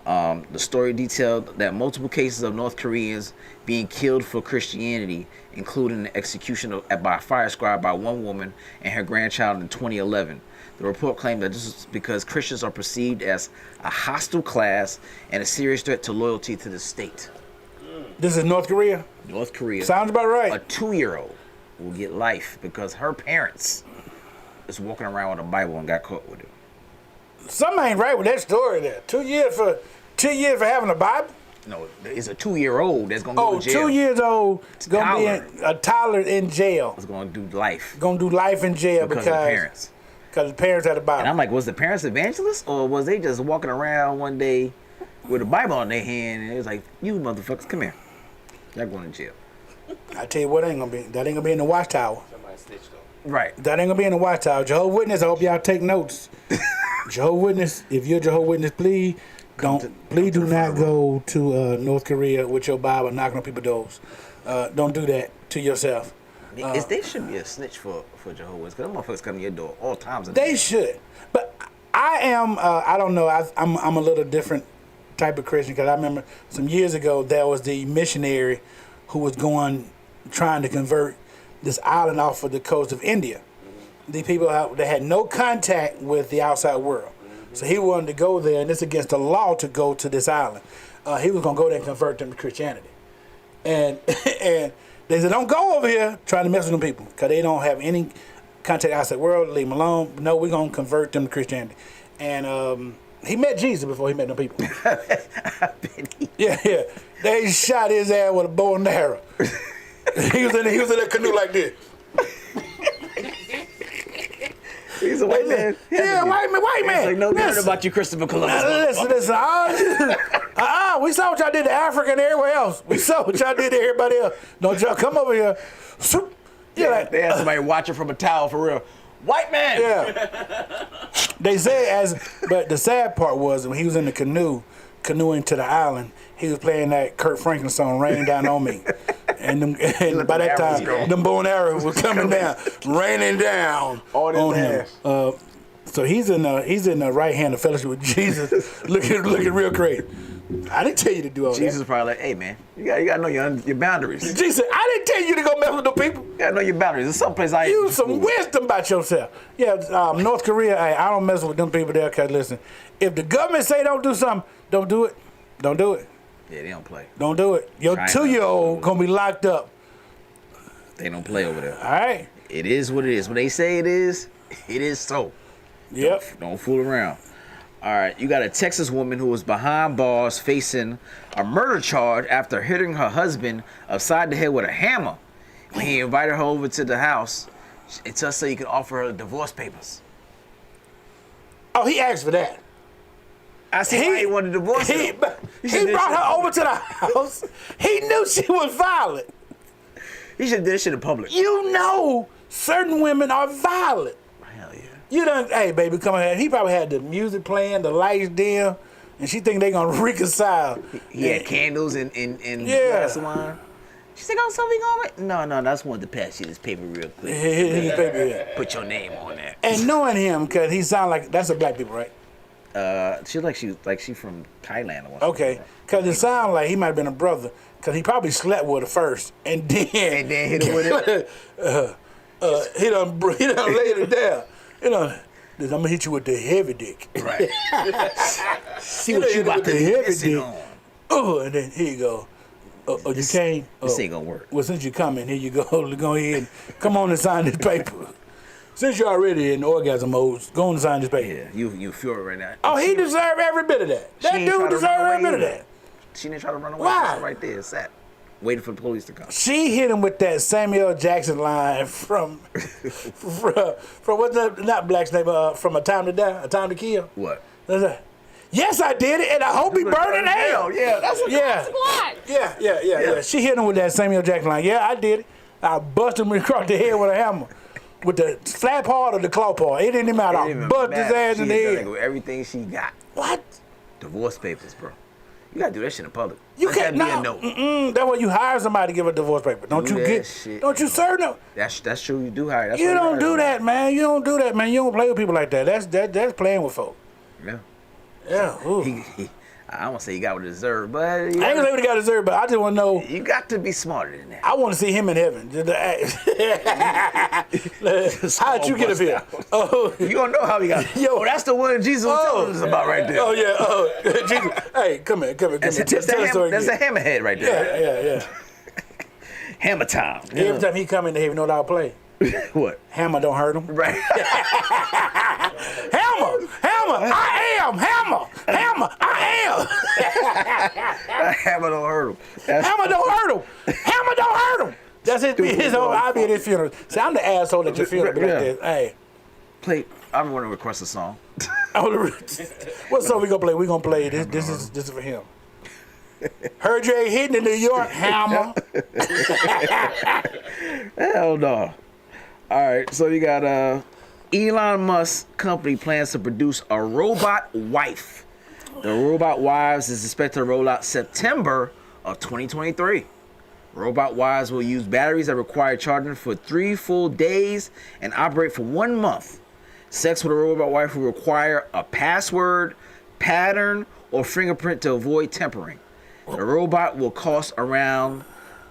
The story detailed that multiple cases of North Koreans being killed for Christianity, including the execution by a fire squad by one woman and her grandchild in 2011. The report claimed that this is because Christians are perceived as a hostile class and a serious threat to loyalty to the state. This is North Korea? North Korea. Sounds about right. A 2-year-old will get life because her parents is walking around with a Bible and got caught with it. Something ain't right with that story there. 2 years for having a Bible? No, it's a 2-year-old that's gonna go to jail. 2 years old gonna be a toddler in jail. It's gonna do life. Gonna do life in jail because of the parents. Because the parents had a Bible. And I'm like, was the parents evangelists or was they just walking around one day with a Bible in their hand and it was like, you motherfuckers, come here. Y'all going to jail. I tell you what, that ain't gonna be in the watchtower. Somebody snitched on. Right. That ain't gonna be in the watchtower. Jehovah's Witness, I hope y'all take notes. Jehovah's Witness, if you're Jehovah's Witness, please do not go to North Korea with your Bible knocking on people's doors. Don't do that to yourself. They should be a snitch for Jehovah's, because them motherfuckers come to your door all times. They should. But I am, I don't know, I'm a little different type of Christian, because I remember some years ago there was the missionary who was trying to convert this island off of the coast of India. the people that had no contact with the outside world. So he wanted to go there, and it's against the law to go to this island. He was going to go there and convert them to Christianity. And and they said, don't go over here trying to mess with them people because they don't have any contact outside the world. Leave them alone. No, we're going to convert them to Christianity. And he met Jesus before he met them people. Yeah. They shot his ass with a bow and arrow. he was in that canoe like this. He's a white man. Yeah, white man. It's like, no, we heard about you, Christopher Columbus. Listen. We saw what y'all did to Africa and everywhere else. We saw what y'all did to everybody else. Don't y'all come over here. Yeah, they had somebody watching from a tower for real. White man. Yeah. They said but the sad part was when he was in the canoeing to the island, he was playing that Kurt Franklin song, "Raining Down on Me." And by that time, them bow and arrows were coming down, raining down on him. So he's in the right hand of fellowship with Jesus, looking real crazy. I didn't tell you to do all that. Jesus is probably like, hey man, you gotta know your boundaries. Jesus, I didn't tell you to go mess with the people. You gotta know your boundaries. There's some place use some wisdom about yourself. Yeah, North Korea, I don't mess with them people there because listen, if the government say don't do something, don't do it. Don't do it. Yeah, they don't play. Don't do it. Your 2-year-old gonna be locked up. They don't play over there. All right. It is what it is. When they say it is so. Yep. Don't fool around. All right, you got a Texas woman who was behind bars facing a murder charge after hitting her husband upside the head with a hammer when he invited her over to the house and just so he could offer her divorce papers. Oh, he asked for that. I see why he wanted to divorce her. He brought her over to the house. He knew she was violent. He should have did this shit in public. You know certain women are violent. Hell yeah. You done, hey baby, come on here. He probably had the music playing, the lights dim, and she think they gonna reconcile. He had candles and glass of wine. She's like, oh, so we gonna... No, I just wanted to pass you this paper real quick. His paper, yeah. Put your name on that. And knowing him, cause he sound like, that's a black people, right? She from Thailand or something. Okay, cause it sound like he might have been a brother, cause he probably slept with her first, and then hit her with it. He done laid it down. I'm gonna hit you with the heavy dick. Right. See what you about to the heavy missing dick. on. Oh, and then here you go. You came. This ain't gonna work. Well, since you coming, here you go. Go ahead and come on and sign this paper. Since you're already in orgasm mode, go on and sign this paper. Yeah, you feel it right now. Oh, he deserved every bit of that. That dude deserved every bit of that. She didn't try to run away. Why? Right there, sat, waiting for the police to come. She hit him with that Samuel Jackson line from what's that? Not Black's name. From A Time to Die, A Time to Kill. What? Yes, I did it, and I hope he burned in hell. Yeah, that's a classic line. Yeah. She hit him with that Samuel Jackson line. Yeah, I did it. I busted him across the head with a hammer. With the flat part or the claw part. It didn't matter. I busted his ass in the head. With everything she got. What? Divorce papers, bro. You gotta do that shit in public. You can't. No. That's why you hire somebody to give a divorce paper. Don't you serve them? That's true. You do hire. That's you don't do that, man. You don't do that, man. You don't play with people like that. That's playing with folk. Yeah. Yeah. Ooh. I don't want to say he got what he deserved, but... I ain't gonna say what he got deserved, but I just want to know... You got to be smarter than that. I want to see him in heaven. How'd you get up here? Oh, you don't know how he got... Yo, that's the one Jesus was telling us about right there. Oh, yeah. Oh, Jesus. Hey, come here. Tell the story That's a hammerhead right there. Yeah. Hammer time. Every time he come into heaven, you know what I'll play? What? Hammer don't hurt him. Right. Hammer, I am. Hammer, I am. Hammer don't hurt him. Hammer don't hurt him. That's his whole. I'll be at his funeral. See, I'm the asshole at your funeral. But like this. Hey. Play. I'm going to request a song. What song we gonna play? We gonna play this. This is for him. Heard you ain't hitting in New York, Hammer. Hell no. All right, so you got Elon Musk company plans to produce a robot wife. The robot wives is expected to roll out September of 2023. Robot wives will use batteries that require charging for 3 full days and operate for 1 month. Sex with a robot wife will require a password, pattern, or fingerprint to avoid tampering. The robot will cost around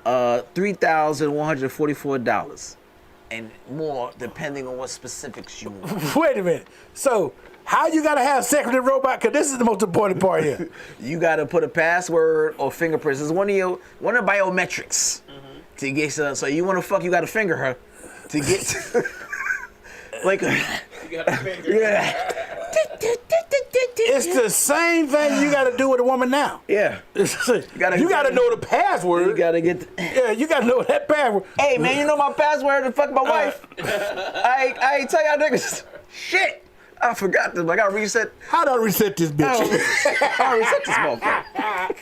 $3,144. and more depending on what specifics you want. Wait a minute. So, how you gotta have sex with a robot? Because this is the most important part here. You gotta put a password or fingerprints. It's one of the biometrics to get so you want to fuck. You gotta finger her to get like. You got a finger. Yeah. It's the same thing you gotta do with a woman now. Yeah. You gotta know the password. You gotta get. Yeah, you gotta know that password. Hey man, you know my password to fuck my wife. I ain't tell y'all niggas. Shit. I forgot this. I gotta reset. How do I reset this bitch? I reset this motherfucker.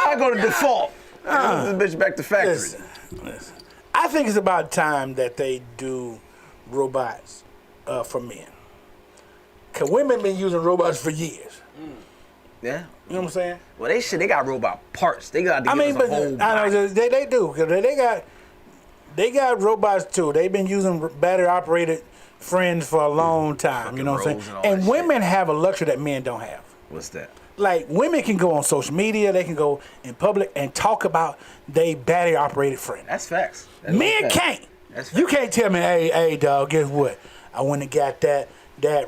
I go to default. Move this bitch back to factory. Listen. I think it's about time that they do robots for men. Cause women been using robots for years. Yeah. You know what I'm saying? Well, they got robot parts. They got to give us a whole body. I know they do. Cause they got robots too. They've been using battery operated friends for a long time. You know what I'm saying? And women have a luxury that men don't have. What's that? Like women can go on social media, they can go in public and talk about they battery operated friend. That's facts. Men can't. That's You facts. can't tell me, hey, dog, guess what? I went and got that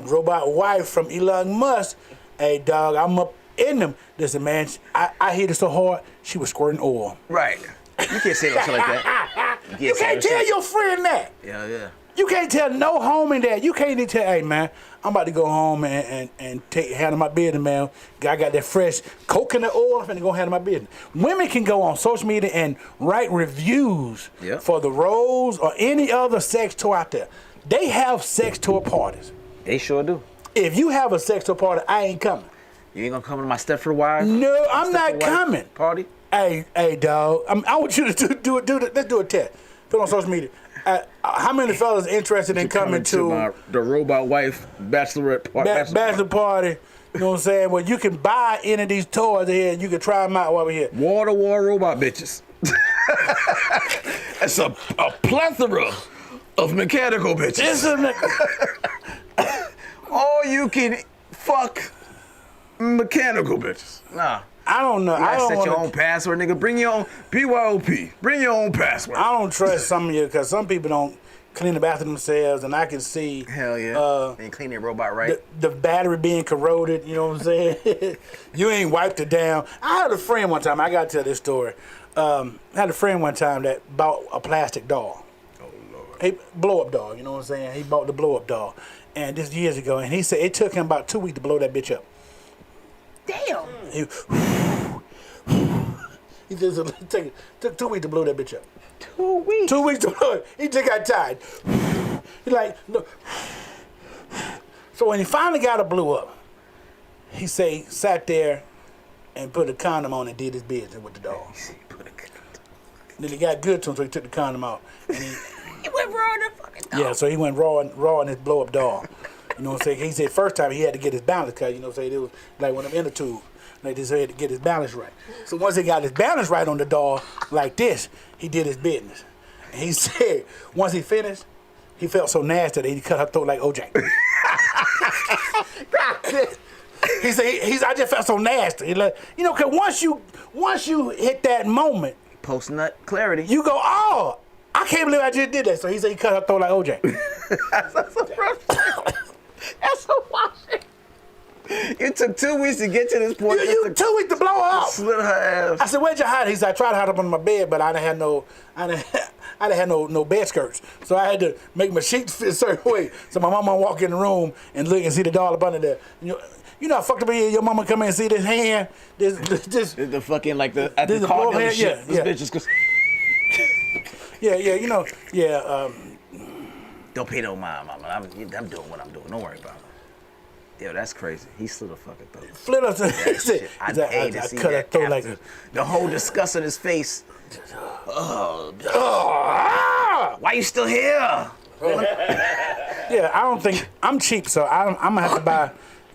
robot wife from Elon Musk. Hey, dog, I'm up in them. Listen, man, I hit her so hard, she was squirting oil. Right. You can't say no shit like that. You can't tell your friend that. Yeah. You can't tell no homie that. You can't even tell, hey, man, I'm about to go home and handle my business, man. I got that fresh coconut oil. I'm finna go handle my business. Women can go on social media and write reviews for the Rose or any other sex toy out there. They have sex toy parties. They sure do. If you have a sex toy party, I ain't coming. You ain't gonna come to my Stepford wife? No, I'm not coming. Party? Hey, dog. I want you to do it. Let's do a test. Put it on social media. How many fellas interested in coming to the robot wife bachelorette party? bachelor party? You know what I'm saying? Well, you can buy any of these toys here and you can try them out while we're here. War robot bitches. It's a plethora of mechanical bitches. All you can fuck mechanical bitches. Nah. I don't know. I don't set your wanna, own password, nigga. Bring your own BYOP. Bring your own password. I don't trust some of you because some people don't clean the bathroom themselves, and I can see. Hell yeah. They ain't clean their robot right. The battery being corroded. You know what I'm saying? You ain't wiped it down. I had a friend one time. I got to tell this story. I had a friend one time that bought a plastic doll. Oh Lord. He blow up doll. You know what I'm saying? He bought the blow up doll, and this years ago, and he said it took him about 2 weeks to blow that bitch up. Damn. He just took 2 weeks to blow that bitch up. 2 weeks. 2 weeks to blow it. He just got tired. He like, no. So when he finally got it blew up, he sat there and put a condom on and did his business with the dog. Then he got good to him, so he took the condom out. And He went raw in the fucking dog. yeah, so he went raw in his blow up dog. You know what I'm saying? He said first time he had to get his balance cut. You know what I'm saying? It was like one of them inner tubes. Like this, he had to get his balance right. So once he got his balance right on the dog, like this, he did his business. And he said once he finished, he felt so nasty that he cut her throat like OJ. He said, I just felt so nasty. He like, you know, cause once you hit that moment, Post nut clarity. you go, oh, I can't believe I just did that. So he said he cut her throat like OJ. That's so wild. It took 2 weeks to get to this point. You 2 weeks to blow her up. Slit her ass. I said, where'd you hide it? He said, I tried to hide up under my bed, but I didn't have no bed skirts. So I had to make my sheets fit a certain way. So my mama walk in the room and look and see the doll up under there. You know how fucked up it is? Your mama come in and see this hand, this The fucking like the at This the is a car blow hand, dealership. yeah. This bitch is. you know, Don't pay no mind, mama. I'm doing what I'm doing. Don't worry about it. Yo, that's crazy. He slit a fucking throat. Flit up. He said, I I to see cut her that throat after like the whole disgust on his face. ah! Why you still here? Yeah, I don't think I'm cheap, so I'm gonna have to buy.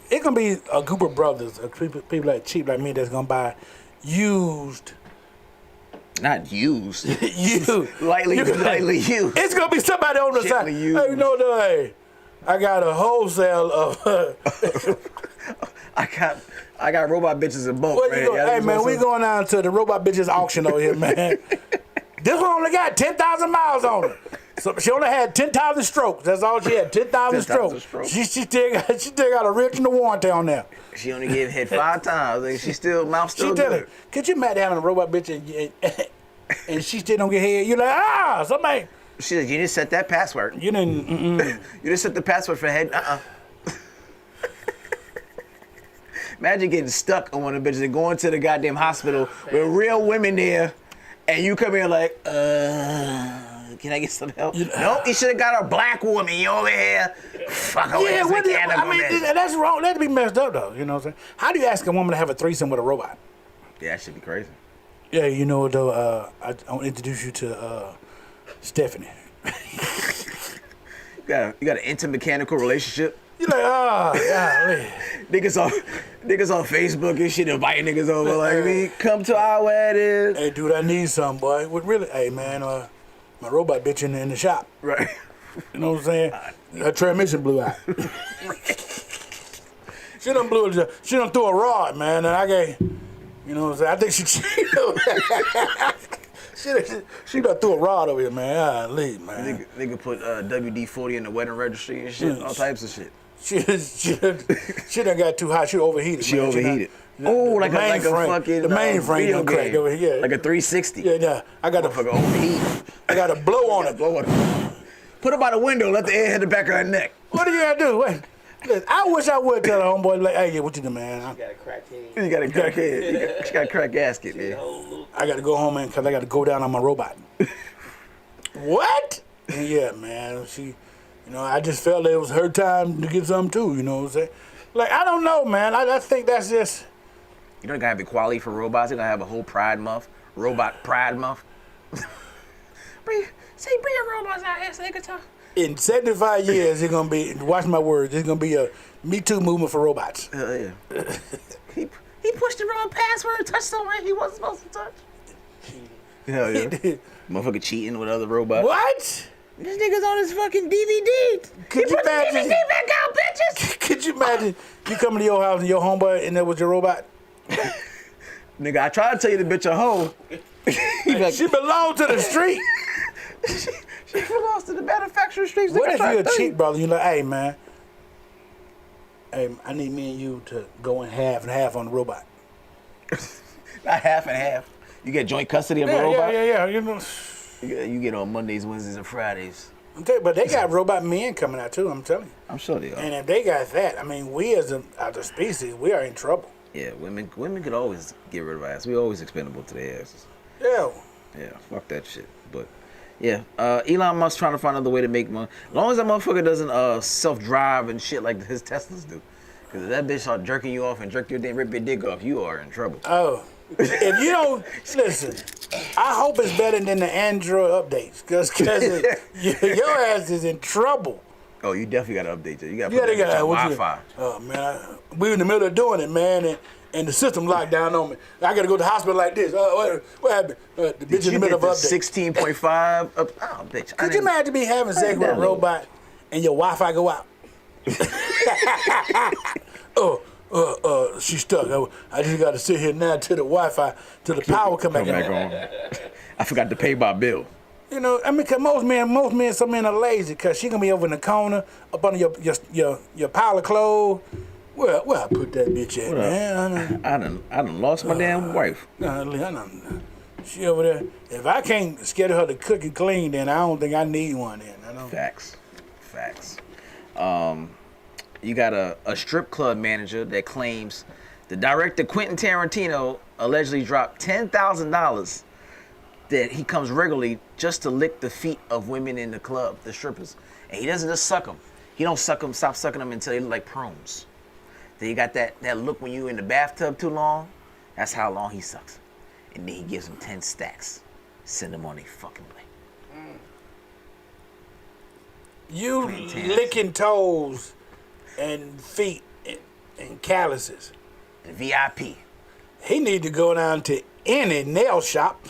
It's gonna be a group of brothers, people like cheap like me that's gonna buy used. Not used. lightly used. It's gonna be somebody on the side. Gently used. Hey, you know what? Hey, I got a wholesale of. I got robot bitches in bulk, man. Hey man, we going down to the robot bitches auction over here, man. This one only got 10,000 miles on it. So she only had 10,000 strokes. That's all she had. 10,000 strokes. She still got original warranty on there. She only gave head 5 times. Like, she still mouth still good. Could you imagine having a robot bitch and she still don't get head? You're like, somebody. She said, you didn't set that password. You didn't. You didn't set the password for head. Imagine getting stuck on one of the bitches and going to the goddamn hospital with real women there, and you come here like, can I get some help? Nope, you should have got a black woman. You over here. Fuck her. Yeah, that's wrong. That'd be messed up, though. You know what I'm saying? How do you ask a woman to have a threesome with a robot? Yeah, that should be crazy. Yeah, you know, though, I want to introduce you to Stephanie. You got an intimate mechanical relationship. You're like, golly. Niggas on Facebook and shit inviting niggas over like, me come to our wedding. Hey, dude, I need something, boy. What really? Hey, man, my robot bitch in the shop. Right. You know what I'm saying? Her transmission blew out. She done threw a rod, man, and I gave, you know what I'm saying? I think she done threw a rod over here, man. Leave, man. Nigga put WD-40 in the wedding registry and shit, all types of shit. She done got too hot. She overheated. She man. overheated. Like a fucking the mainframe done cracked over here. Like a 360. Yeah. I got to overheat. I got to blow on it. Put her by the window. Let the air hit the back of her neck. What are you gonna do? Wait. Listen, I wish I would tell her homeboy like, hey, what you do, man? You got a crack head. You got a crack head. She got a crack gasket, man. I got to go home, man, because I got to go down on my robot. What? And yeah, man. She, you know, I just felt it was her time to get something too. You know what I'm saying? Like, I don't know, man. I think that's just. You don't gotta have equality for robots. You're gonna have a whole Pride Month, Robot Pride Month. bring your robots out here so they can talk. In 75 years, it's gonna be. Watch my words. It's gonna be a Me Too movement for robots. Yeah. He pushed the wrong password, touched somewhere he wasn't supposed to touch. Hell yeah. Motherfucker cheating with other robots. What? This nigga's on his fucking DVD. Could you imagine? The DVD back out, bitches. Could you imagine you coming to your house and your homeboy and that was your robot? Nigga, I tried to tell you the bitch a hoe. Like, she belongs to the street. She belongs to the manufacturer streets. What if you're a cheat, brother? You're like, hey, man. Hey, I need me and you to go in half and half on the robot. Not half and half. You get joint custody of the robot? Yeah. You know. You get on Mondays, Wednesdays, and Fridays. But they got robot men coming out too. I'm telling you. I'm sure they are. And if they got that, I mean, we as a species, we are in trouble. Yeah, women could always get rid of our ass. We always expendable to their asses. Yeah. Yeah, fuck that shit. But yeah, Elon Musk trying to find another way to make money. As long as that motherfucker doesn't self-drive and shit like his Teslas do. Because if that bitch start jerking you off and rip your dick off, you are in trouble. Oh. If you don't listen, I hope it's better than the Android updates, because your ass is in trouble. Oh, you definitely got to update it. You got to put that on Wi-Fi. Oh man, we in the middle of doing it, man, and the system locked down on me. I got to go to the hospital like this. What happened? The bitch in the middle of update. 16.5. Oh, bitch. Could you imagine me having sex with a robot and your Wi-Fi go out? She's stuck. I just got to sit here now till the Wi-Fi, till the power come back on. I forgot to pay my bill. You know, I mean, cause most men, some men are lazy, cause she gonna be over in the corner, up under your pile of clothes. Where I put that bitch at, man? I done lost my damn wife. She over there. If I can't schedule her to cook and clean, then I don't think I need one. Then I don't. Facts. You got a strip club manager that claims the director Quentin Tarantino allegedly dropped $10,000 that he comes regularly just to lick the feet of women in the club, the strippers. And he doesn't just suck them. He don't stop sucking them until they look like prunes. Then you got that look when you in the bathtub too long. That's how long he sucks. And then he gives them 10 stacks. Send them on their fucking way. You licking toes and feet and calluses. And VIP. He need to go down to any nail shop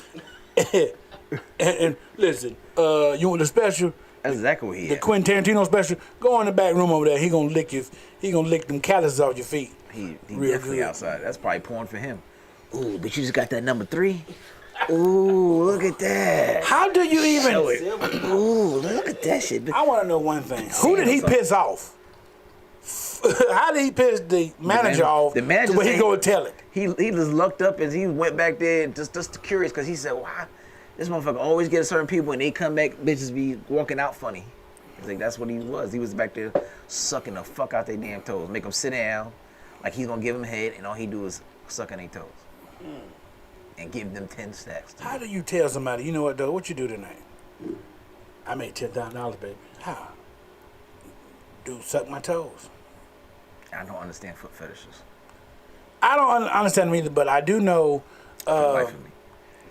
and listen. You want the special? That's exactly what he The Quentin Tarantino special. Go in the back room over there. He gonna lick them calluses off your feet. He definitely good. Outside. That's probably porn for him. Ooh, but you just got that number 3. Ooh, look at that. How do you even? Show it. Ooh, look at that shit. I want to know one thing. Who did he piss off? How did he piss the manager off? The manager to where he said- go and tell it. He just looked up and he went back there just curious because he said, "Why this motherfucker always get certain people and they come back, bitches be walking out funny." He's like, that's what he was. He was back there sucking the fuck out their damn toes, make them sit down, like he's gonna give them head, and all he do is sucking their toes and give them 10 stacks. How do you tell somebody, you know what though? What you do tonight? I made $10,000, baby. How? Dude, suck my toes. I don't understand foot fetishes. I don't understand them either, but I do know Life of me.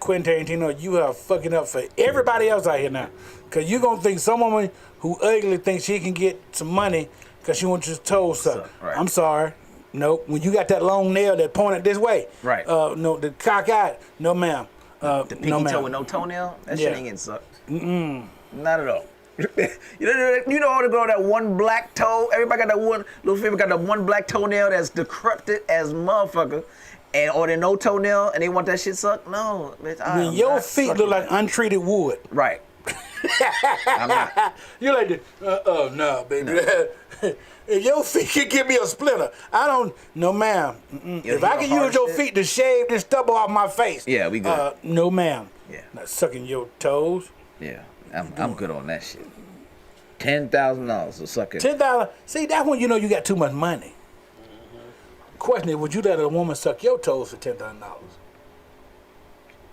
Quentin Tarantino, you are fucking up for everybody else out here now. Because you're going to think some woman who ugly thinks she can get some money because she wants your toes sucked. Right. I'm sorry. Nope. When you got that long nail that pointed this way. Right. No, the cock out. No, ma'am. The pinky no, ma'am. toe with no toenail? That Yeah. shit ain't getting sucked. Not at all. You know all the girl that one black toe. Everybody got that one little finger got that one black toenail that's decrepit as motherfucker, or they no toenail and they want that shit sucked. No, bitch. When your feet look like untreated wood. right. I'm not. You're like, no, baby. No. If your feet can give me a splinter, I don't. No, ma'am. If I can use your feet to shave this stubble off my face, Yeah, we good. No, ma'am. Yeah. Not sucking your toes. Yeah, I'm good on that shit. $10,000 to suck it. $10. See, that's when you know you got too much money. Question is, would you let a woman suck your toes for $10,000?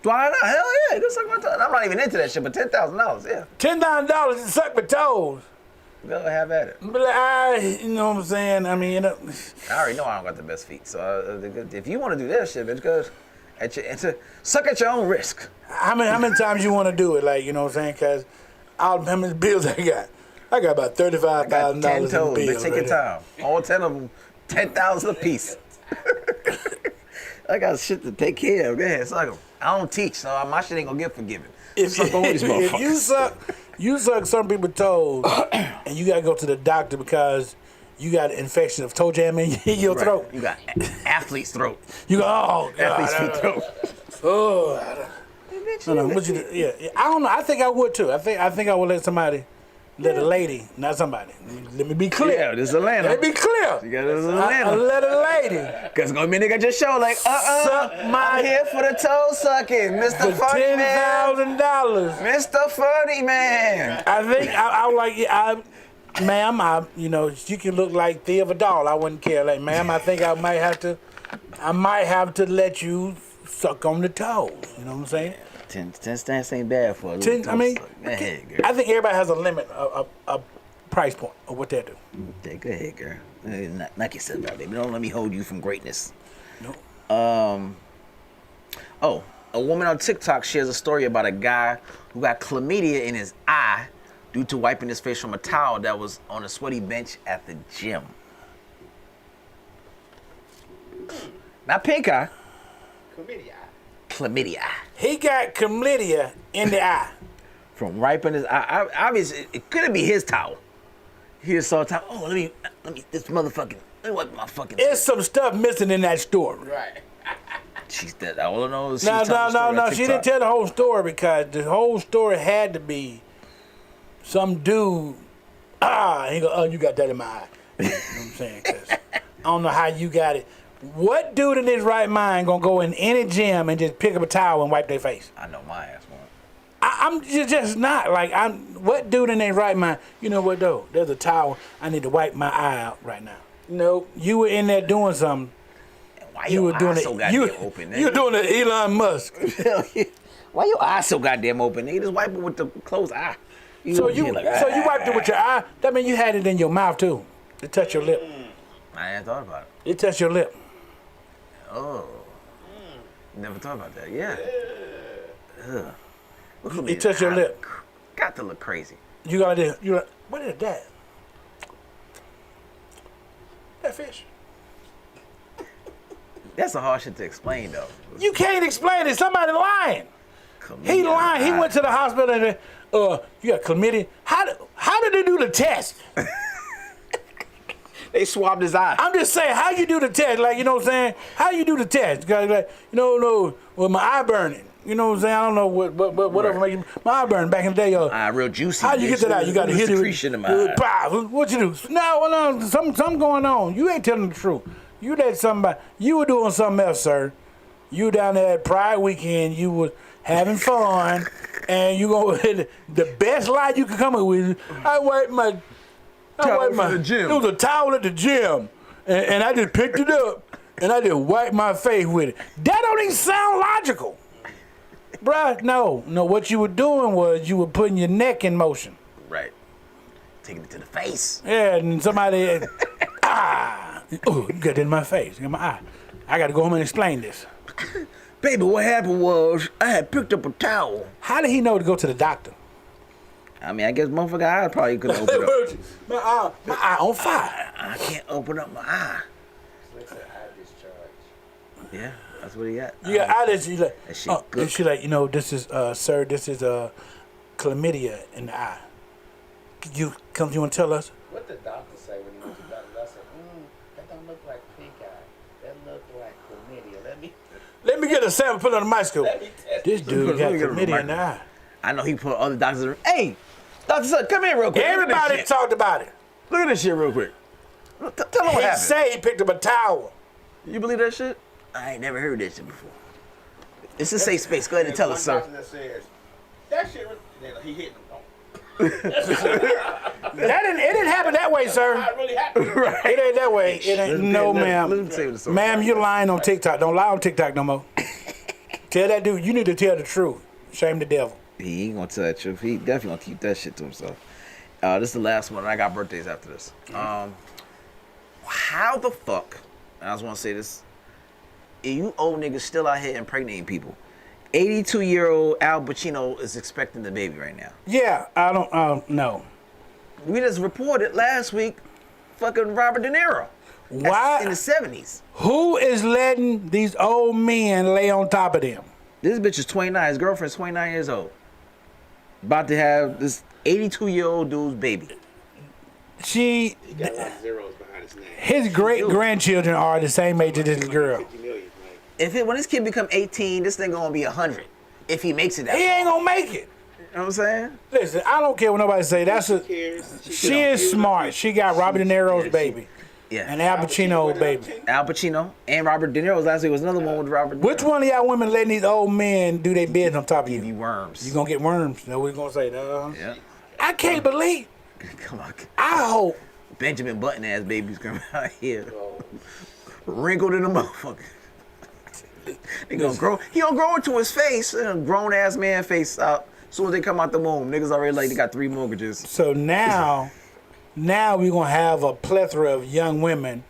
Why not? Hell yeah, you can suck my toes. I'm not even into that shit, but $10,000, yeah. $10,000 to suck my toes. Go have at it. But like, you know what I'm saying? I mean, I already know I don't got the best feet, so if you want to do that shit, bitch, go suck at your own risk. how many times you want to do it? Like, you know what I'm saying? Because how many bills I got? I got about $35,000 Got 10 in toes, bills. bitch, take your time. All 10 of them, 10,000 a piece. I got shit to take care of. Go ahead, suck them. I don't teach, so my shit ain't gonna get forgiven. Suck all these If motherfuckers. you suck some people's toes, and you gotta go to the doctor because you got an infection of toe jam in your Right. throat. You got athlete's throat. You go, oh God, Athlete's feet throat. oh. No, what you do? Yeah, I don't know. I think I would too. I think I would let somebody, let a lady, not somebody. Let me be clear. Yeah, this is Atlanta. Let me be clear. You got this is I Atlanta. let a lady Cause gonna be a nigga at your show like, suck my I'm here for the toe sucking, Mr. for Funny Man. $10,000. Mr. Funny Man. I think I would like ma'am. You know, she can look like Thea Vidal. I wouldn't care. Like, ma'am, I think I might have to let you suck on the toes. You know what I'm saying? 10 stacks ain't bad for a little 10, I mean, toe suck. Go ahead, girl. I think everybody has a limit, a price point of what they do. Okay, go ahead, girl. Knock yourself out, baby. Don't let me hold you from greatness. No. Oh, a woman on TikTok shares a story about a guy who got chlamydia in his eye due to wiping his face from a towel that was on a sweaty bench at the gym. Not pink eye. Chlamydia. He got chlamydia in the eye. From wiping his eye. Obviously, it couldn't be his towel. He just saw a towel. Oh, let me, this motherfucking, let me wipe my fucking. There's some stuff missing in that story. Right. She's dead. All I know is No. She didn't tell the whole story because the whole story had to be some dude. He go, oh, you got that in my eye. You know what I'm saying? 'Cause I don't know how you got it. What dude in his right mind gonna go in any gym and just pick up a towel and wipe their face? I know my ass won't. I'm just not like what dude in their right mind? You know what though? There's a towel. I need to wipe my eye out right now. No, you were in there doing something. Why You your were doing eyes it. so goddamn open? You were doing it, Elon Musk. Why your eyes so goddamn open? Nigga, just wipe it with the closed eye. So you wiped it with your eye. That means you had it in your mouth too. It touched your lip. I hadn't thought about it. It touched your lip. Oh. Never thought about that. Yeah. Ugh. Look at me. It touched your lip. Got to look crazy. You got to. You like, what is that? That fish. That's a hard shit to explain though. You can't explain it. Somebody lying. He lying. He went to the hospital and you got chlamydia. How did they do the test? They swabbed his eye. I'm just saying, how you do the test? Like, you know what I'm saying? How you do the test? Cause like, no, well, my eye burning. You know what I'm saying? I don't know whatever Right. make you, my eye burn back in the day, yo. Real juicy. How you get that out? You got to hit it. Secretion in my eye. Pow. What you do? No, something going on. You ain't telling the truth. You let somebody. You were doing something else, sir. You down there at Pride Weekend. You was having fun, and you go the best lie you could come up with. I wiped my at the gym. It was a towel at the gym, and I just picked it up, and I just wiped my face with it. That don't even sound logical. Bruh, no. What you were doing was you were putting your neck in motion. Right. Taking it to the face. Yeah, and somebody, oh, you got it in my face, in my eye. I got to go home and explain this. Baby, what happened was I had picked up a towel. How did he know to go to the doctor? I mean, I guess motherfucker eye probably couldn't open up. my eye on fire. I can't open up my eye. It's an eye discharge. Yeah, that's what he got. Yeah, I just, like, That shit good. and she like, this is, sir, this is chlamydia in the eye. You want to tell us? What the doctor say when he went to the doctor? I said, that don't look like pink eye. That look like chlamydia. Let me get a sample, put it on the microscope. Let me test This dude got Let me get a chlamydia in the eye. I know he put other doctors in. Hey, Dr. Sutton, come here real quick. Look at this Everybody shit. talked about it. Look at this shit real quick. Tell him what He happened. say he picked up a towel. You believe that shit? I ain't never heard that shit before. It's a safe space. Go ahead and tell us, sir. That says, that shit, he hit him. It didn't happen that way, sir. It really happened. It ain't that way. It ain't. No, Let ma'am. me tell you the story. Ma'am, you're lying on TikTok. Don't lie on TikTok no more. Tell that dude, you need to tell the truth. Shame the devil. He ain't gonna tell the truth. He definitely gonna keep that shit to himself. This is the last one. I got birthdays after this. How the fuck? And I just want to say this. You old niggas still out here impregnating people. 82-year-old Al Pacino is expecting the baby right now. Yeah, I don't know. We just reported last week, fucking Robert De Niro. That's Why? in the 70s. Who is letting these old men lay on top of them? This bitch is 29. His girlfriend's 29 years old. About to have this 82-year-old dude's baby. He got a lot of zeros behind his name. His great grandchildren are the same age as this girl. 50 million, like, When this kid become 18, this thing gonna be 100. If he makes it that He far. ain't gonna make it. You know what I'm saying? Listen, I don't care what nobody say. She is smart. She got Robert De Niro's baby Yeah. and Al Pacino's baby. Al Pacino and Robert De Niro's last week was another one with Robert. De Niro. Which one of y'all women letting these old men do their business on top of Give you? you worms. You gonna get worms. That's what we gonna say. No. Yeah. I can't believe. Come on. I hope. Benjamin Button ass babies coming out here. Wrinkled in the motherfucker. He gonna grow. He gonna grow into his face, a grown ass man face out. As soon as they come out the womb, niggas already like they got 3 mortgages. So now we're gonna have a plethora of young women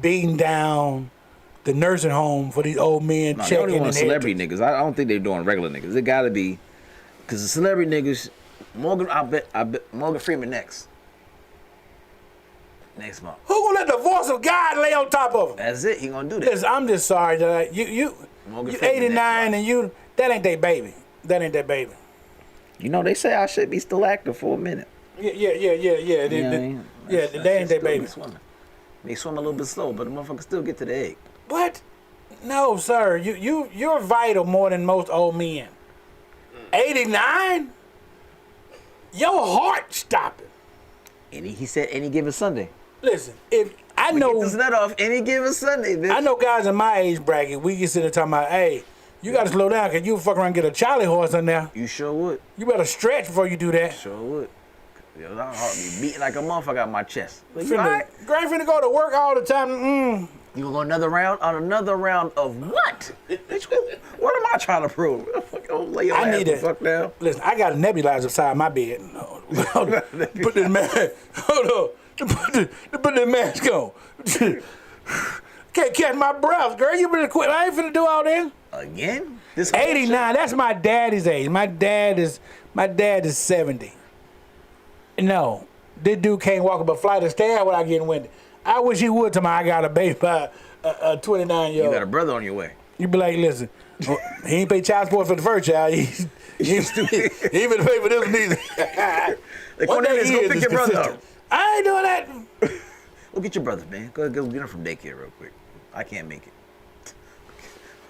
beating down the nursing home for these old men No, they checking only want and celebrity niggas. I don't think they're doing regular niggas. It gotta be, cause the celebrity niggas. I bet Morgan Freeman next month. Who gonna let the voice of God lay on top of them? That's it. He gonna do that. Listen, I'm just sorry that you Morgan Freeman 89 next and that ain't their baby. That ain't their baby. You know they say I should be still active for a minute. Yeah. You know what I mean? They ain't their Still baby. be swimming. They swim a little bit slow, but the motherfucker still get to the egg. What? No, sir. You're vital more than most old men. 89? Your heart stopping. And he said any given Sunday. Listen, if I Get know this nut off any given Sunday, bitch. I know guys in my age bracket, we can sit there talking about, hey, you gotta slow down because you fuck around and get a Charlie horse in there. You sure would. You better stretch before you do that. Sure would. Yo, that heart be beating like a motherfucker out my chest. Like, you all right? Grand finna go to work all the time. You gonna go another round of what? Bitch, what am I trying to prove? Don't lay your I ass need the it. fuck down. Listen, I got a nebulizer beside my bed. Put this mask. Hold on. Put this mask on. Can't catch my breath, girl. You better quit. I ain't finna do all this. Again? This whole 89. That's my daddy's age. My dad is 70. No, this dude can't walk up a flight of stairs without getting winded. I wish he would. Tell me I got a baby by a 29-year-old. You got a brother on your way. You be like, listen, he ain't pay child support for the first child. He ain't finna pay for this one either. Like, One Cornelius, thing go is, pick it's your brother up. consistent. I ain't doing that. Go get your brother, man. Go get him from daycare real quick. I can't make it.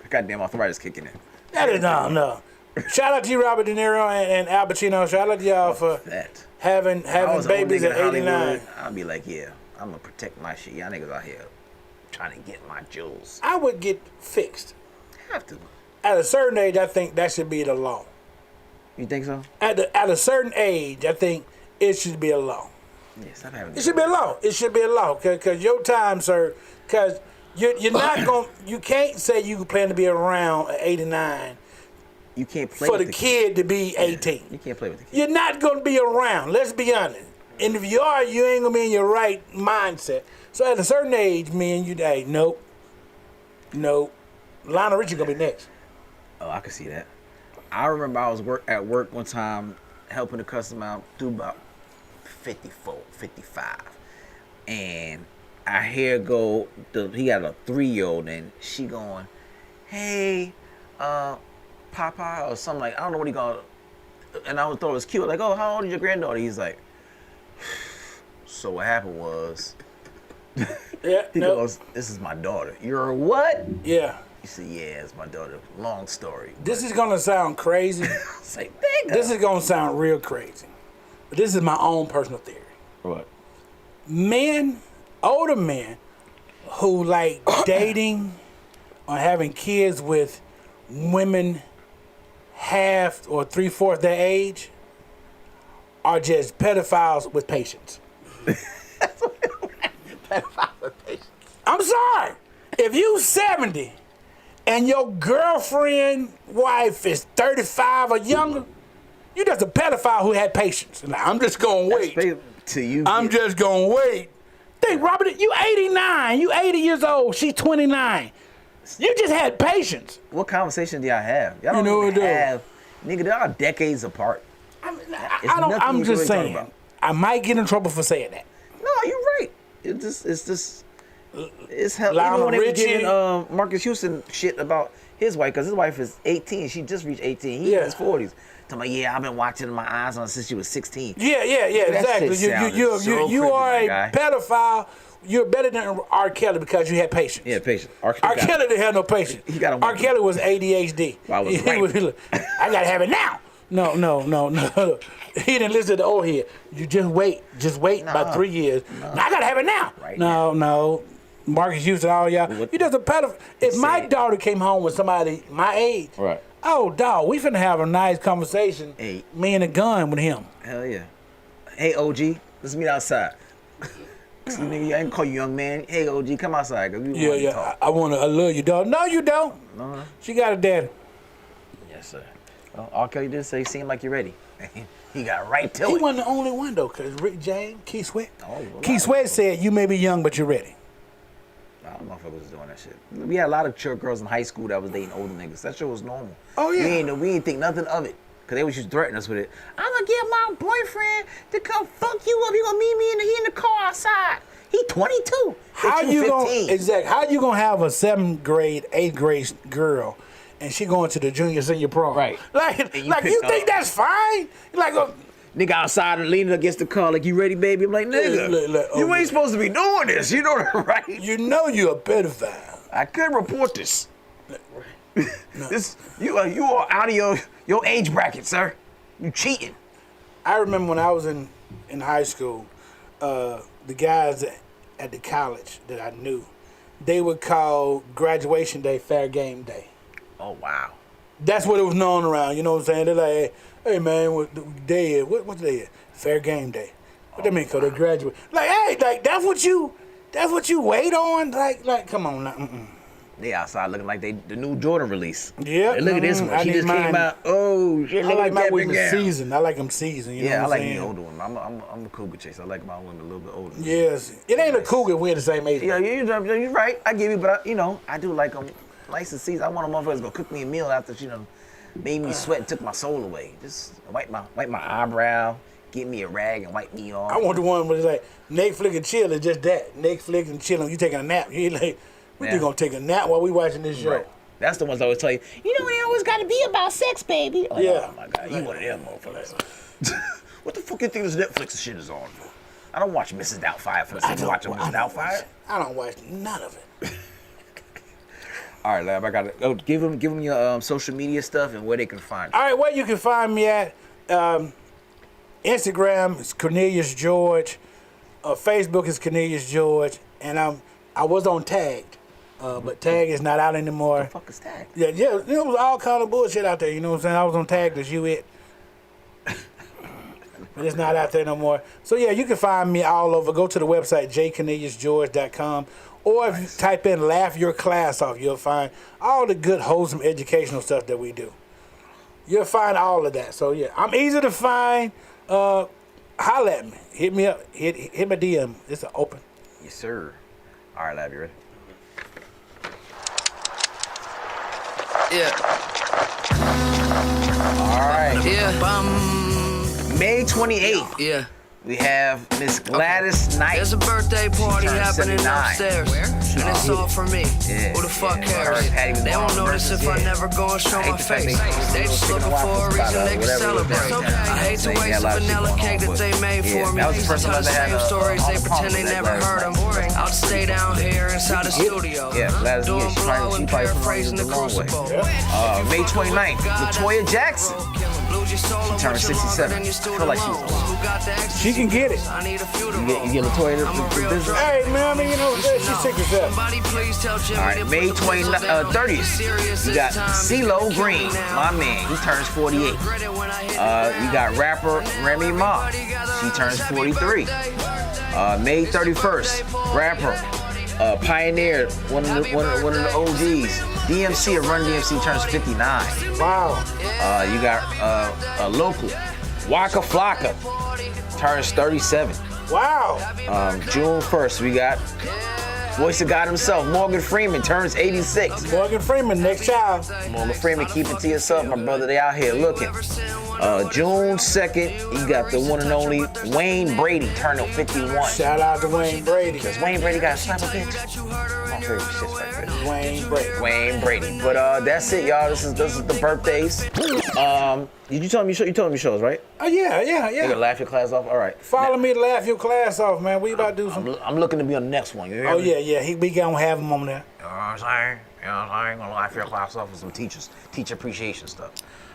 Goddamn arthritis kicking in. That is no. Shout out to you, Robert De Niro and Al Pacino. Shout out to y'all for That. having babies at 89. I'll be like, yeah, I'm gonna protect my shit. Y'all niggas out here trying to get my jewels. I would get fixed. Have to. At a certain age, I think that should be the law. You think so? At a certain age, I think it should be a law. Yeah, stop having. It should be a law. It should be a law. Cause your time, sir. Cause you're not going. You can't say you plan to be around at 89. You can't play for with the kid to be 18. You can't play with the kid. You're not going to be around. Let's be honest. And if you are, you ain't going to be in your right mindset. So at a certain age, me and you, hey, nope. Lionel Richie going to be next. Oh, I can see that. I remember I was at work one time helping a customer out through about 54, 55. And I hear go, he got a 3-year-old and she going, hey, Papa or something like, I don't know what he called. And I thought it was cute. Like, oh, how old is your granddaughter? He's like, so what happened was, Yeah, he goes, this is my daughter. You're what? Yeah. He said, yeah, it's my daughter. Long story. This is going to sound crazy. It's like, nigga. This is going to sound real crazy. But this is my own personal theory. What? Men, older men, who like dating or having kids with women half or 3/4 their age are just pedophiles with patience. Pedophile with patience. I'm sorry. If you 70 and your girlfriend wife is 35 or younger, you just a pedophile who had patience. Like, I'm just gonna wait. Till you I'm just gonna wait. Think, Robert, you 89, you 80 years old, she's 29. You just had patience. What conversation do y'all have? Y'all don't You know what even I do? have. Nigga, they are decades apart. I'm just saying. I might get in trouble for saying that. No, you're right. It's hell. Lionel Even when they were Richie. getting Marcus Houston shit about his wife, because his wife is 18. She just reached 18. He in his 40s. Talking about, yeah, I've been watching my eyes on since she was 16. Yeah, exactly. You are a pedophile. You're better than R. Kelly because you had patience. Yeah, patient. R. Kelly didn't have no patience. He got R. Kelly was ADHD. Well, I was right. I gotta have it now. No. He didn't listen to the old head. You just wait about 3 years. No, I gotta have it now. Right No. Marcus Houston, all y'all. You just a pedophile. If my daughter came home with somebody my age, right. Oh, dog, we finna have a nice conversation. Hey. Me and a gun with him. Hell yeah. Hey, OG, let's meet outside. Nigga, I ain't call you young man. Hey, OG, come outside. Cause we want to talk. I love your daughter. No, you don't. No. She got a daddy. Yes, sir. Well, R. Kelly did say, seem like you're ready. He got right to it. He wasn't the only one, though, because Rick James, Keith Sweat. Oh, Keith Sweat said, you may be young, but you're ready. A lot of motherfuckers was doing that shit. We had a lot of girls in high school that was dating older niggas. That shit was normal. Oh, yeah. We ain't think nothing of it. Because they was just threatening us with it. I'm going to get my boyfriend to come fuck you up. He going to meet me in the car outside. He 22. How you gonna have a 7th grade, 8th grade girl and she going to the junior senior prom? Right. Like you think that's fine? Like nigga outside and leaning against the car like, you ready, baby? I'm like, nigga, you ain't supposed to be doing this. You know that, right? You know you're a pedophile. I could report this. No. You are out of your age bracket, sir. You cheating. I remember when I was in high school, the guys at the college that I knew, they would call graduation day fair game day. Oh, wow. That's what it was known around, you know what I'm saying? They're like, hey man, what day is? What's the day is? Fair game day. What that mean? Cause they graduate. Like, hey, like that's what you wait on? Like, come on now. They outside looking like the new Jordan release. Yeah. Hey, look at this one. She just came out. Oh shit! I like my women seasoned. I like them seasoned. You know what I I'm like saying? the older one. I'm a cougar chase. I like my women a little bit older. Yes. It ain't a cougar if we're the same age. Yeah, you're right. I give you, but I do like them nice and seasoned. I want a motherfucker to go cook me a meal after she done made me sweat and took my soul away. Just wipe my eyebrow, give me a rag and wipe me off. I want the one where it's like Netflix and chill is just that. Netflix and chilling. You taking a nap. You like, we gonna take a nap while we watching this show. Right. That's the ones I always tell you. You know, it always got to be about sex, baby. Like, yeah. Oh my God, you one of them motherfuckers. What the fuck you think this Netflix shit is on for? I don't watch Mrs. Doubtfire for the sake of watching Mrs. Doubtfire. I don't watch none of it. All right, Lab, I got it. Give them your social media stuff and where they can find you. All right, where you can find me at Instagram is Cornelius George, Facebook is Cornelius George, and I was on Tagged, but Tag is not out anymore. What the fuck is Tag? Yeah, there was all kind of bullshit out there. You know what I'm saying? I was on Tagged as you it. But it's not out there no more. So yeah, you can find me all over. Go to the website jcorneliusgeorge.com, or if you type in "Laugh Your Class Off," you'll find all the good, wholesome, educational stuff that we do. You'll find all of that. So yeah, I'm easy to find. Holla at me. Hit me up. Hit my DM. It's open. Yes, sir. All right, Lab, you ready? Yeah. All right. Yeah. May 28th. Yeah. We have Miss Gladys Knight. There's a birthday party happening 79. upstairs. Where? And it's all for me. Yeah, Who the fuck yeah. cares? Patty was They born don't notice versus, if I yeah. never go and show I hate my the fact face. they- They just looking for a reason they can celebrate. I hate to waste the vanilla cake that they made for me. That was the first time I Tell the had same stories, they pretend they never heard them. I'll just stay down here inside the studio. Yeah, Gladys, Doing she blow probably and from paraphrasing the the long way. crucible. May 29th, Latoya Jackson. She turned 67. I feel like she's She can get it. You get Latoya the business. Hey man, I mean, you know, she's sick as hell. All right, May 30th, you got CeeLo Green, my man. He turns 48. You got rapper Remy Ma. She turns 43. May 31st, rapper Pioneer, one of the OGs. DMC of Run DMC turns 59. Wow. You got a local, Waka Flocka, turns 37. Wow. June 1st, we got Voice of God himself, Morgan Freeman, turns 86. Morgan Freeman, next child. Morgan Freeman, keep it to yourself, my brother. They out here looking. June 2nd, you got the one and only Wayne Brady, turning 51. Shout out to Wayne Brady. Does Wayne Brady got a slap a bitch? My favorite shit's right there. Wayne Brady. Wayne Brady. But that's it, y'all. This is the birthdays. You told me shows, right? Oh yeah. You gonna laugh your class off? All right. Follow me to laugh your class off, man. We about to do some. I'm looking to be on the next one. You hear Oh me? yeah. We gonna have him on there. You know what I'm saying? You know what I'm saying? Gonna laugh your class off with some teacher appreciation stuff.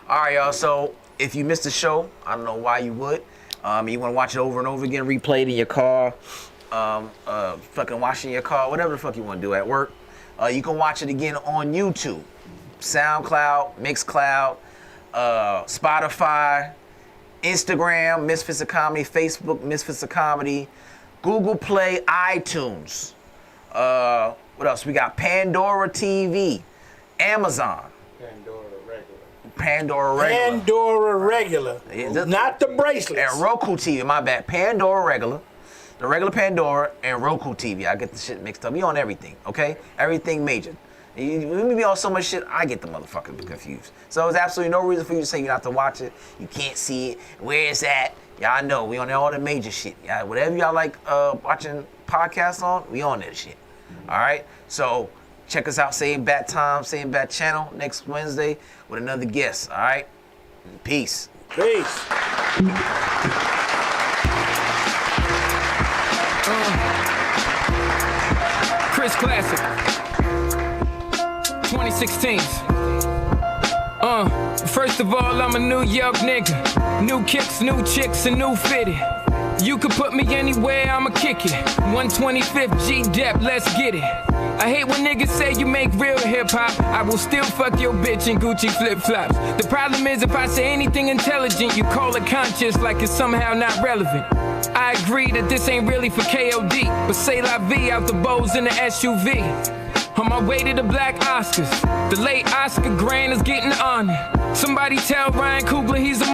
All right, y'all. So if you missed the show, I don't know why you would. You want to watch it over and over again, replay it in your car, fucking washing your car, whatever the fuck you want to do at work. You can watch it again on YouTube, SoundCloud, Mixcloud, Spotify, Instagram, Misfits of Comedy, Facebook, Misfits of Comedy, Google Play, iTunes. What else? We got Pandora TV, Amazon. Pandora regular. Not the bracelets. And Roku TV, my bad. Pandora regular. The regular Pandora and Roku TV. I get the shit mixed up. We on everything, okay? Everything major. We be on so much shit, I get the motherfucker confused. So there's absolutely no reason for you to say you have to watch it. You can't see it. Where it's at. Y'all know we on all the major shit. Yeah, whatever y'all like watching podcasts on, we on that shit. All right? So check us out, same bat time, same bat channel, next Wednesday with another guest. All right? Peace. Peace. Chris Classic 2016. First of all, I'm a New York nigga. New kicks, new chicks, and new fitted. You could put me anywhere, I'ma kick it. 125th G-Dep, let's get it. I hate when niggas say you make real hip-hop. I will still fuck your bitch in Gucci flip-flops. The problem is if I say anything intelligent, you call it conscious like it's somehow not relevant. I agree that this ain't really for KOD, but say la vie out the bows in the SUV. On my way to the Black Oscars, the late Oscar Grant is getting honored. Somebody tell Ryan Coogler he's a